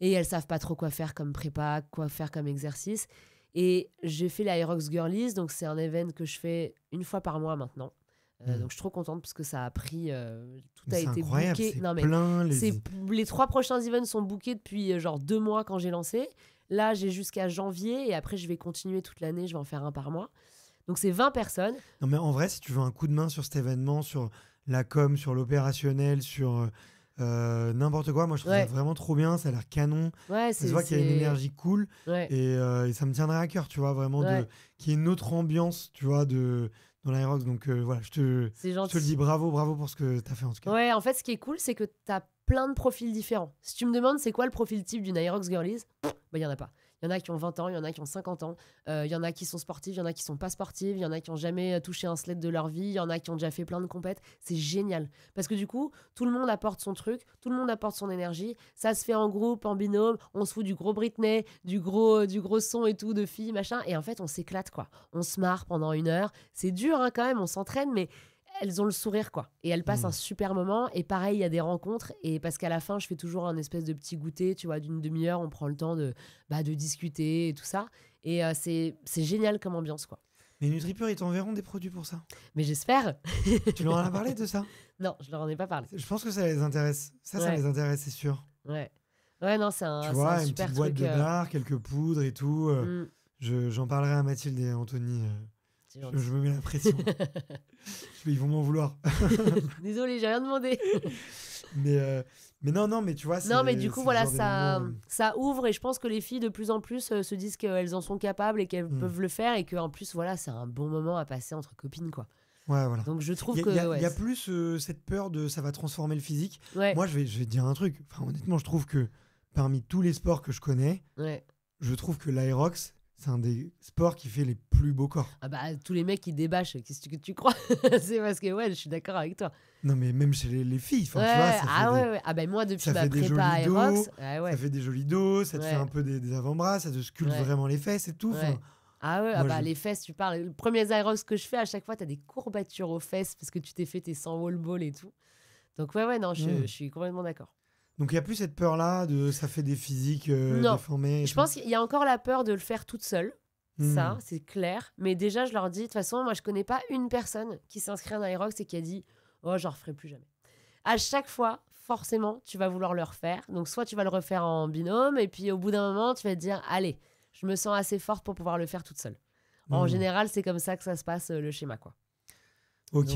Et elles savent pas trop quoi faire comme prépa, quoi faire comme exercice. Et j'ai fait les Aerox Girlies, donc c'est un événement que je fais 1 fois par mois maintenant. Donc je suis trop contente parce que ça a pris... tout a été booké. Les 3 prochains events sont bookés depuis 2 mois quand j'ai lancé. Là, j'ai jusqu'à janvier et après, je vais continuer toute l'année. Je vais en faire 1 par mois. Donc, c'est 20 personnes. Non, mais en vrai, si tu veux un coup de main sur cet événement, sur la com, sur l'opérationnel, sur n'importe quoi, moi, je trouve ça vraiment trop bien. Ça a l'air canon. Ouais, ça se voit qu'il y a une énergie cool. Ouais. Et ça me tiendrait à cœur, tu vois, vraiment, qu'il y ait une autre ambiance, tu vois, dans l'Aerox. Donc, voilà, je te le dis, bravo pour ce que tu as fait, en tout cas. Ouais, en fait, ce qui est cool, c'est que tu as plein de profils différents. Si tu me demandes c'est quoi le profil type d'une Aerox Girlies, il y en a pas. Il y en a qui ont 20 ans, il y en a qui ont 50 ans, il y en a qui sont sportives, il y en a qui sont pas sportives, il y en a qui ont jamais touché un sled de leur vie, il y en a qui ont déjà fait plein de compètes. C'est génial. Parce que du coup, tout le monde apporte son truc, tout le monde apporte son énergie. Ça se fait en groupe, en binôme, on se fout du gros Britney, du gros son et tout, de filles, machin. Et en fait, on s'éclate, quoi. On se marre pendant 1 heure. C'est dur, quand même, on s'entraîne, mais... elles ont le sourire, quoi. Et elles passent un super moment. Et pareil, il y a des rencontres. Et parce qu'à la fin, je fais toujours un espèce de petit goûter, tu vois, d'1 demi-heure. On prend le temps de discuter et tout ça. Et c'est génial comme ambiance, quoi. Mais NutriPure, ils t'enverront des produits pour ça. Mais j'espère. Tu leur en as parlé de ça? Non, je leur en ai pas parlé. Je pense que ça les intéresse. Ça les intéresse, c'est sûr. Ouais. Ouais, non, c'est un, tu vois, un super truc. Tu vois, une petite boîte de barres, quelques poudres et tout. J'en parlerai à Mathilde et Anthony. Je me mets la pression. Ils vont m'en vouloir. Désolée, j'ai rien demandé. mais non, mais tu vois. Non, mais du coup, voilà, ça ouvre, et je pense que les filles de plus en plus se disent qu'elles en sont capables et qu'elles peuvent le faire, et qu'en plus, voilà, c'est un bon moment à passer entre copines, quoi. Ouais, voilà. Donc je trouve il y a plus cette peur de ça va transformer le physique. Ouais. Moi, je vais te dire un truc. Enfin, honnêtement, je trouve que parmi tous les sports que je connais, je trouve que l'Aerox, c'est un des sports qui fait les plus beaux corps. Ah bah, tous les mecs qui débâchent, qu'est-ce que tu crois? C'est parce que, ouais, je suis d'accord avec toi. Non, mais même chez les filles, tu vois, ouais. Ah bah, moi, depuis ma prépa à Aerox, ça fait des jolis dos, ça te fait un peu des avant-bras, ça te sculpte vraiment les fesses et tout. Ouais. Les fesses, tu parles. Le premier Aerox que je fais, à chaque fois, t'as des courbatures aux fesses parce que tu t'es fait tes 100 wall balls et tout. Donc, non, je suis complètement d'accord. Donc, il n'y a plus cette peur-là de ça fait des physiques déformés. Je pense qu'il y a encore la peur de le faire toute seule. Ça, c'est clair. Mais déjà, je leur dis, de toute façon, moi, je connais pas une personne qui s'inscrit en Aerox et qui a dit « Oh, j'en referai plus jamais ». À chaque fois, forcément, tu vas vouloir le refaire. Donc, soit tu vas le refaire en binôme, et puis au bout d'un moment, tu vas te dire « Allez, je me sens assez forte pour pouvoir le faire toute seule ». En général, c'est comme ça que ça se passe, le schéma, quoi. Ok.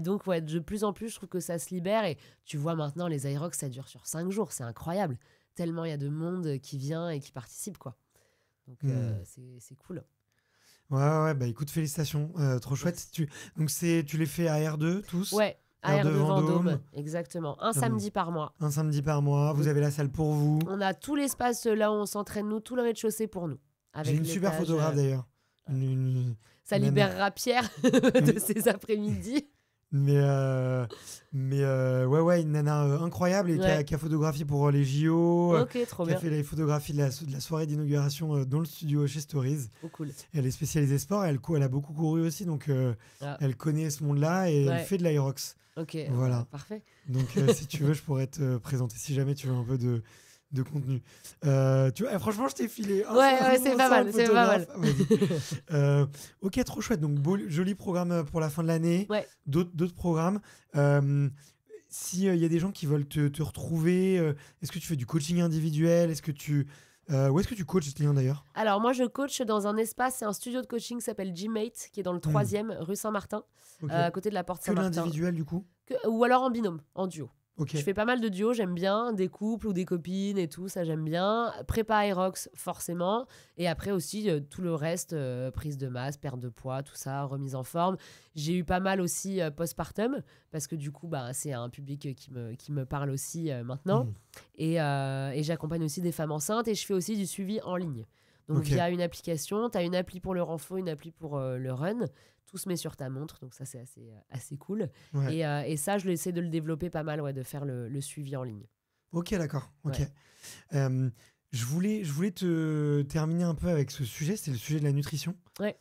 Donc, de plus en plus, je trouve que ça se libère. Et tu vois, maintenant, les Aerox, ça dure sur 5 jours. C'est incroyable. Tellement il y a de monde qui vient et qui participe, quoi. Donc, c'est cool. Ouais, bah écoute, félicitations. Trop chouette. Donc, tu les fais à R2 tous? Ouais, à R2 Vendôme. Exactement. Un samedi par mois. Un samedi par mois. Vous avez la salle pour vous. On a tout l'espace là où on s'entraîne, nous, tout le rez-de-chaussée pour nous. J'ai une super photographe d'ailleurs. Ça libérera Pierre de ses après-midi. Mais une nana incroyable et qui a photographié pour les JO. Ok, trop bien. Qui a fait les photographies de la soirée d'inauguration dans le studio chez Stories. Oh, cool. Et elle est spécialisée sport. Et elle a beaucoup couru aussi, donc elle connaît ce monde-là et elle fait de l'Aerox. Ok, voilà. Parfait. Donc si tu veux, je pourrais te présenter si jamais tu veux un peu de contenu. Tu vois, franchement, je t'ai filé. C'est pas mal. C'est pas mal. Ok, trop chouette. Donc, joli programme pour la fin de l'année. Ouais. D'autres programmes. S'il y a des gens qui veulent te retrouver, est-ce que tu fais du coaching individuel? Où est-ce que tu coaches, d'ailleurs? Alors, moi, je coach dans un espace, c'est un studio de coaching qui s'appelle Gmate, qui est dans le 3e, rue Saint-Martin, à côté de la porte Saint-Martin. Que l'individuel, du coup? Ou alors en binôme, en duo. Okay. Je fais pas mal de duos, j'aime bien, des couples ou des copines et tout, ça j'aime bien. Prépa Aerox, forcément. Et après aussi, tout le reste, prise de masse, perte de poids, tout ça, remise en forme. J'ai eu pas mal aussi postpartum, parce que du coup, c'est un public qui me parle aussi maintenant. Et j'accompagne aussi des femmes enceintes et je fais aussi du suivi en ligne. Donc via une application, tu as une appli pour le renfo, une appli pour le run. Tout se met sur ta montre, donc ça c'est assez cool. Ouais. Et ça, je essaie de le développer pas mal, de faire le suivi en ligne. Ok, d'accord. Ok. Ouais. Je voulais te terminer un peu avec ce sujet, c'est le sujet de la nutrition. Ouais.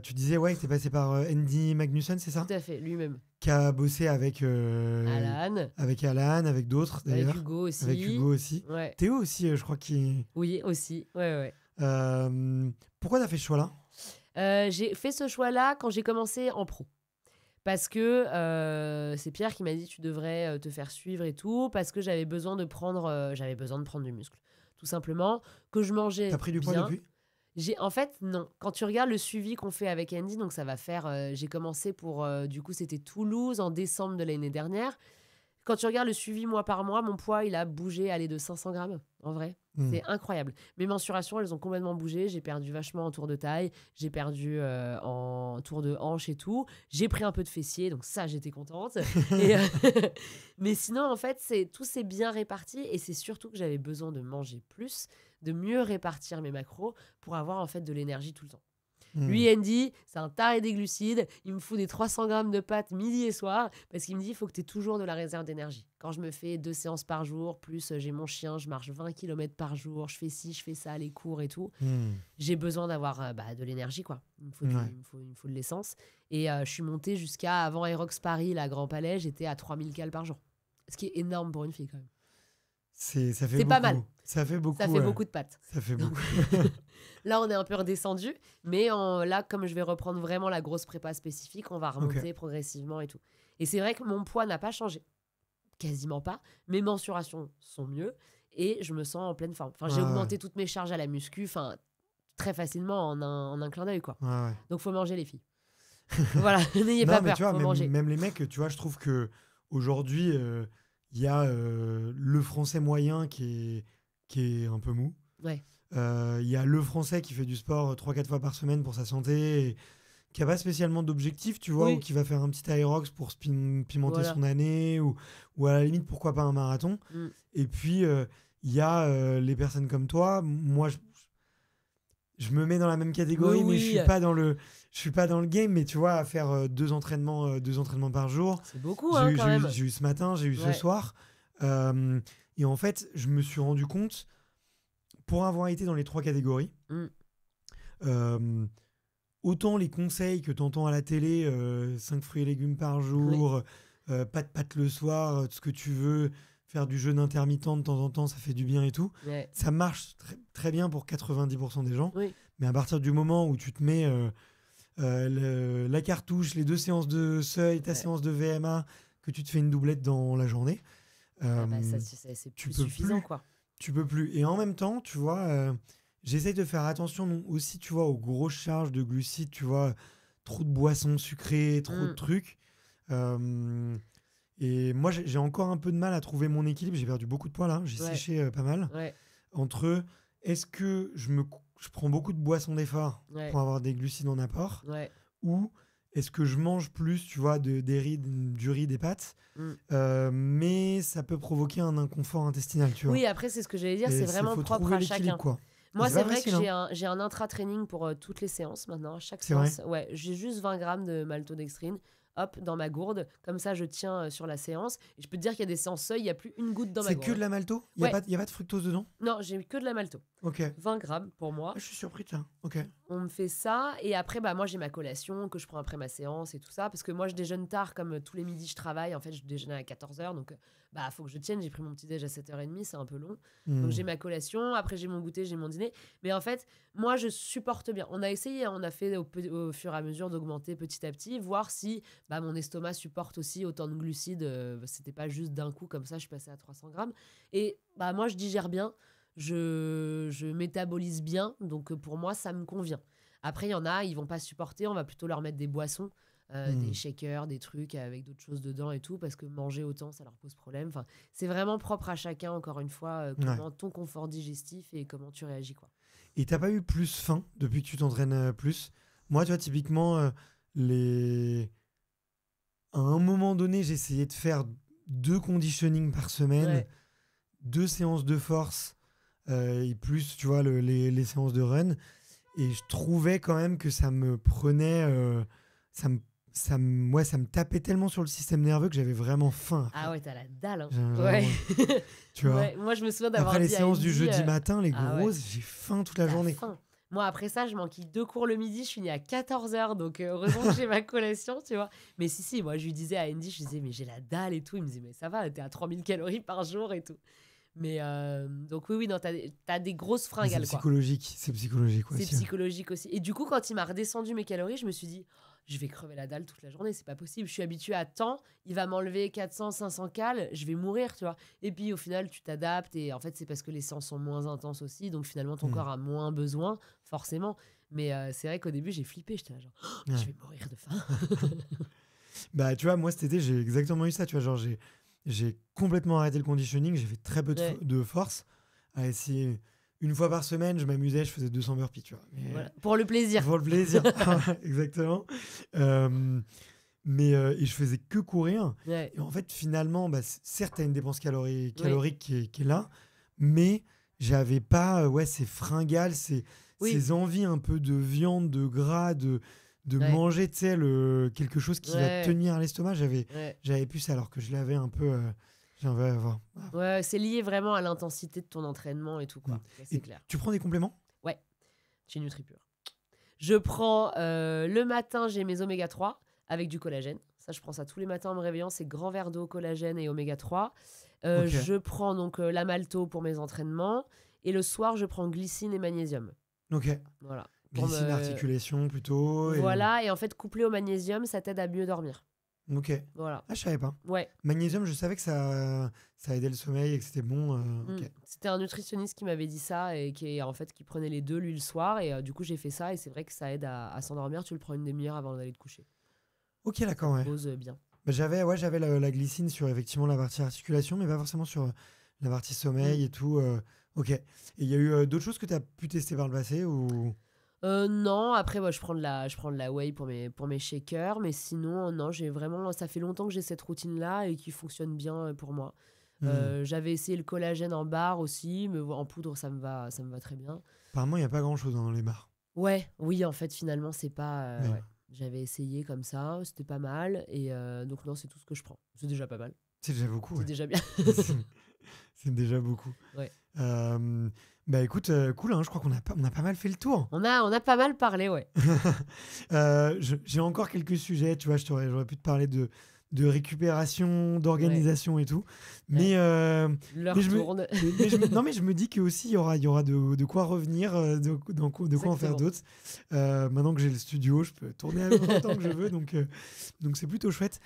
Tu disais que tu es passé par Andy Magnusson, c'est ça? Tout à fait, lui-même. Qui a bossé avec Alan. Avec Alan, avec d'autres d'ailleurs. Avec Hugo aussi. Avec Hugo aussi. Ouais. Théo aussi, je crois qu'il... Oui, aussi. Ouais. Pourquoi tu as fait ce choix-là? J'ai fait ce choix-là quand j'ai commencé en pro. Parce que c'est Pierre qui m'a dit tu devrais te faire suivre et tout, parce que j'avais besoin de prendre du muscle. Tout simplement, que je mangeais. T'as pris du poids depuis? En fait, non. Quand tu regardes le suivi qu'on fait avec Andy, donc ça va faire... j'ai commencé pour... du coup, c'était Toulouse en décembre de l'année dernière. Quand tu regardes le suivi mois par mois, mon poids, il a bougé, de 500 grammes, en vrai. C'est incroyable. Mes mensurations, elles ont complètement bougé. J'ai perdu vachement en tour de taille. J'ai perdu en tour de hanche et tout. J'ai pris un peu de fessier, donc ça, j'étais contente. Mais sinon, en fait, tout s'est bien réparti. Et c'est surtout que j'avais besoin de manger plus, de mieux répartir mes macros pour avoir en fait de l'énergie tout le temps. Lui, Andy, c'est un taré des glucides. Il me fout des 300 grammes de pâtes midi et soir parce qu'il me dit il faut que tu aies toujours de la réserve d'énergie. Quand je me fais 2 séances par jour, plus j'ai mon chien, je marche 20 km par jour, je fais ci, je fais ça, les cours et tout. J'ai besoin d'avoir de l'énergie, quoi. Il me faut de l'essence. Et je suis montée jusqu'à, avant Aerox Paris, la Grand Palais, j'étais à 3000 cales par jour. Ce qui est énorme pour une fille, quand même. C'est pas mal. Ça fait beaucoup. Ça fait beaucoup de pâtes. Ça fait beaucoup. Là, on est un peu redescendu, mais là, comme je vais reprendre vraiment la grosse prépa spécifique, on va remonter progressivement et tout. Et c'est vrai que mon poids n'a pas changé, quasiment pas. Mes mensurations sont mieux et je me sens en pleine forme. J'ai augmenté toutes mes charges à la muscu, très facilement en un clin d'œil, quoi. Donc, faut manger, les filles. Voilà, n'ayez pas peur, faut manger. Même les mecs, tu vois, je trouve que aujourd'hui, il y a le français moyen qui est un peu mou. Ouais. Il y a le français qui fait du sport 3-4 fois par semaine pour sa santé, et qui n'a pas spécialement d'objectif, tu vois, ou qui va faire un petit aérox pour pimenter son année, ou à la limite, pourquoi pas un marathon. Et puis, il y a les personnes comme toi. Moi, je me mets dans la même catégorie, mais je suis pas dans le game. Mais tu vois, à faire 2 entraînements par jour. C'est beaucoup, quand même. J'ai eu ce matin, j'ai eu ce soir. Et en fait, je me suis rendu compte, pour avoir été dans les 3 catégories, autant les conseils que tu entends à la télé, 5 fruits et légumes par jour, pas de pâtes le soir, tout ce que tu veux, faire du jeûne intermittent de temps en temps, ça fait du bien et tout. Ouais. Ça marche très bien pour 90% des gens. Oui. Mais à partir du moment où tu te mets la cartouche, les 2 séances de seuil, ta séance de VMA, que tu te fais une doublette dans la journée, c'est plus suffisant, quoi. Tu peux plus. Et en même temps, tu vois, j'essaye de faire attention aussi, tu vois, aux grosses charges de glucides, tu vois, trop de boissons sucrées, trop de trucs. Et moi, j'ai encore un peu de mal à trouver mon équilibre. J'ai perdu beaucoup de poids là, j'ai séché pas mal. Entre, est-ce que je prends beaucoup de boissons d'effort pour avoir des glucides en apport, ou est-ce que je mange plus, tu vois, du riz, des pâtes, mais ça peut provoquer un inconfort intestinal, tu vois. Oui, après, c'est ce que j'allais dire, c'est vraiment propre à chacun. Quoi. Moi, c'est vrai que j'ai un intra-training pour toutes les séances maintenant. Chaque séance, j'ai juste 20 grammes de maltodextrine. Hop, dans ma gourde. Comme ça, je tiens sur la séance. Et je peux te dire qu'il y a des séances seuil, il n'y a plus une goutte dans ma gourde. C'est que de la malto ? Il n'y a pas de fructose dedans ? Non, j'ai que de la malto. Ok. 20 grammes pour moi. Je suis surpris de ça. Ok. On me fait ça. Et après, moi, j'ai ma collation que je prends après ma séance et tout ça. Parce que moi, je déjeune tard, comme tous les midis, je travaille. En fait, je déjeune à 14h. Donc, faut que je tienne. J'ai pris mon petit déj à 7h30. C'est un peu long. Donc, j'ai ma collation. Après, j'ai mon goûter, j'ai mon dîner. Mais en fait, moi, je supporte bien. On a essayé, on a fait au fur et à mesure d'augmenter petit à petit, voir si mon estomac supporte aussi autant de glucides. C'était pas juste d'un coup comme ça, je passais à 300 grammes. Et moi, je digère bien, je métabolise bien, donc pour moi, ça me convient. Après, il y en a, ils vont pas supporter, on va plutôt leur mettre des boissons, des shakers, des trucs avec d'autres choses dedans et tout, parce que manger autant, ça leur pose problème. Enfin, c'est vraiment propre à chacun, encore une fois, comment ton confort digestif et comment tu réagis, quoi. Et t'as pas eu plus faim depuis que tu t'entraînes plus ? Moi, tu vois, typiquement, à un moment donné, j'essayais de faire 2 conditioning par semaine, 2 séances de force, et plus, tu vois, les séances de run. Et je trouvais quand même que ça me prenait... ça me tapait tellement sur le système nerveux que j'avais vraiment faim. Ah ouais, t'as la dalle. Hein. Ouais. Tu vois. Moi, je me souviens d'avoir après dit les séances du jeudi matin, les ah grosses, j'ai faim toute la journée. Faim. Moi, après ça, je m'enquille 2 cours le midi, je finis à 14h, donc heureusement que j'ai ma collation, tu vois. Mais si, moi, je lui disais à Andy, je lui disais, mais j'ai la dalle et tout. Il me disait, mais ça va, t'es à 3000 calories par jour et tout. Mais donc oui, non, t'as des grosses fringales, c'est psychologique, c'est psychologique aussi. C'est psychologique aussi. Et du coup, quand il m'a redescendu mes calories, je me suis dit, je vais crever la dalle toute la journée, c'est pas possible. Je suis habituée à tant, il va m'enlever 400, 500 cales, je vais mourir, tu vois. Et puis au final, tu t'adaptes et en fait, c'est parce que les séances sont moins intenses aussi, donc finalement, ton corps a moins besoin, forcément. Mais c'est vrai qu'au début, j'ai flippé, j'étais là genre, je vais mourir de faim. Tu vois, moi cet été, j'ai exactement eu ça, tu vois, genre j'ai complètement arrêté le conditioning, j'ai fait très peu de force à essayer. Une fois par semaine, je m'amusais, je faisais 200 burpees, tu vois. Mais, voilà. Pour le plaisir. Pour le plaisir, exactement. Et je faisais que courir. Ouais. Et en fait, finalement, certes, tu as une dépense calorique qui est là, mais j'avais pas ces fringales, ces envies un peu de viande, de gras, de manger, tu sais, quelque chose qui va tenir à l'estomac. J'avais plus ça, alors que je l'avais un peu... j'en vais avoir. Ouais, c'est lié vraiment à l'intensité de ton entraînement et tout, quoi. C'est clair. Tu prends des compléments ? Ouais, chez NutriPure. Je prends le matin, j'ai mes oméga 3 avec du collagène. Ça, je prends ça tous les matins en me réveillant. C'est grand verre d'eau, collagène et oméga 3. Je prends donc la malto pour mes entraînements. Et le soir, je prends glycine et magnésium. Ok. Voilà. Glycine, articulation plutôt. Voilà, et en fait, couplé au magnésium, ça t'aide à mieux dormir. Ok. Voilà. Ah, je savais pas. Ouais. Magnésium, je savais que ça aidait le sommeil et que c'était bon. Okay. C'était un nutritionniste qui m'avait dit ça et qui prenait les 2 lui le soir et du coup j'ai fait ça et c'est vrai que ça aide à s'endormir. Tu le prends une demi-heure avant d'aller te coucher. Ok, d'accord. Ça pose bien. J'avais la glycine sur effectivement la partie articulation, mais pas forcément sur la partie sommeil et tout. Ok. Et il y a eu d'autres choses que tu as pu tester par le passé ou... Non, après je prends de la whey pour mes shakers, mais sinon non, ça fait longtemps que j'ai cette routine là et qui fonctionne bien pour moi. J'avais essayé le collagène en barre aussi, mais en poudre, ça me va très bien. Apparemment, il n'y a pas grand-chose dans les bars. Oui, en fait, finalement, c'est pas... Ouais. ouais. J'avais essayé comme ça, c'était pas mal. Et donc, non, c'est tout ce que je prends. C'est déjà pas mal. C'est déjà beaucoup. C'est déjà bien. C'est déjà beaucoup. Ouais. Bah écoute, cool, hein, je crois qu'on a pas mal fait le tour. On a pas mal parlé, ouais. J'ai encore quelques sujets, tu vois, j'aurais pu te parler de récupération, d'organisation et tout. Mais, L'heure mais tourne. non, mais je me dis qu'aussi, il y aura de quoi revenir, de quoi en faire d'autres. Maintenant que j'ai le studio, je peux tourner autant que je veux, donc c'est plutôt chouette.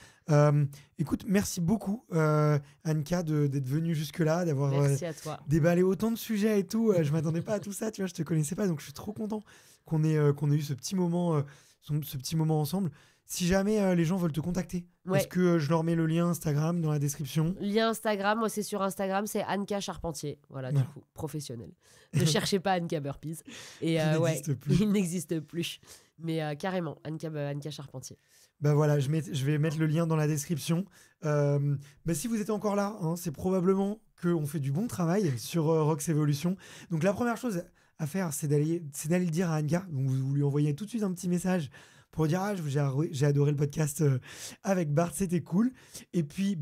Écoute, merci beaucoup, Anka, d'être venue jusque-là, d'avoir Merci à toi. déballé autant de sujets et tout. Je m'attendais pas à tout ça, tu vois, je te connaissais pas, donc je suis trop content qu'on ait eu ce petit moment ensemble. Si jamais les gens veulent te contacter, est-ce que je leur mets le lien Instagram dans la description? Lien Instagram, moi c'est sur Instagram, c'est Anka Charpentier. Voilà, du coup, professionnel. Ne cherchez pas Anka Burpees. Et il n'existe plus. Mais carrément, Anka Charpentier. Bah voilà, je vais mettre le lien dans la description. Bah si vous êtes encore là, hein, c'est probablement qu'on fait du bon travail sur Rox Evolution. Donc la première chose à faire, c'est d'aller le dire à Anka. Donc vous lui envoyez tout de suite un petit message pour dire j'ai adoré le podcast avec Bart, c'était cool. Et puis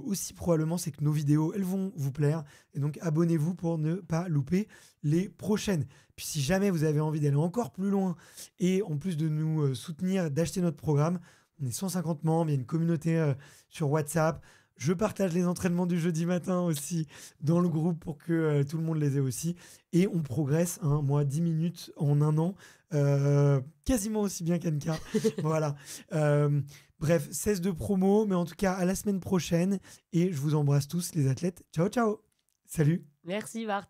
aussi probablement c'est que nos vidéos elles vont vous plaire et donc abonnez-vous pour ne pas louper les prochaines. Puis si jamais vous avez envie d'aller encore plus loin et en plus de nous soutenir, d'acheter notre programme, on est 150 membres, il y a une communauté sur WhatsApp. Je partage les entraînements du jeudi matin aussi dans le groupe pour que tout le monde les ait aussi. Et on progresse, hein, moi, 10 minutes en un an, quasiment aussi bien qu'Anka. Voilà. Bref, cesse de promo, mais en tout cas, à la semaine prochaine. Et je vous embrasse tous, les athlètes. Ciao, ciao. Salut. Merci, Bart.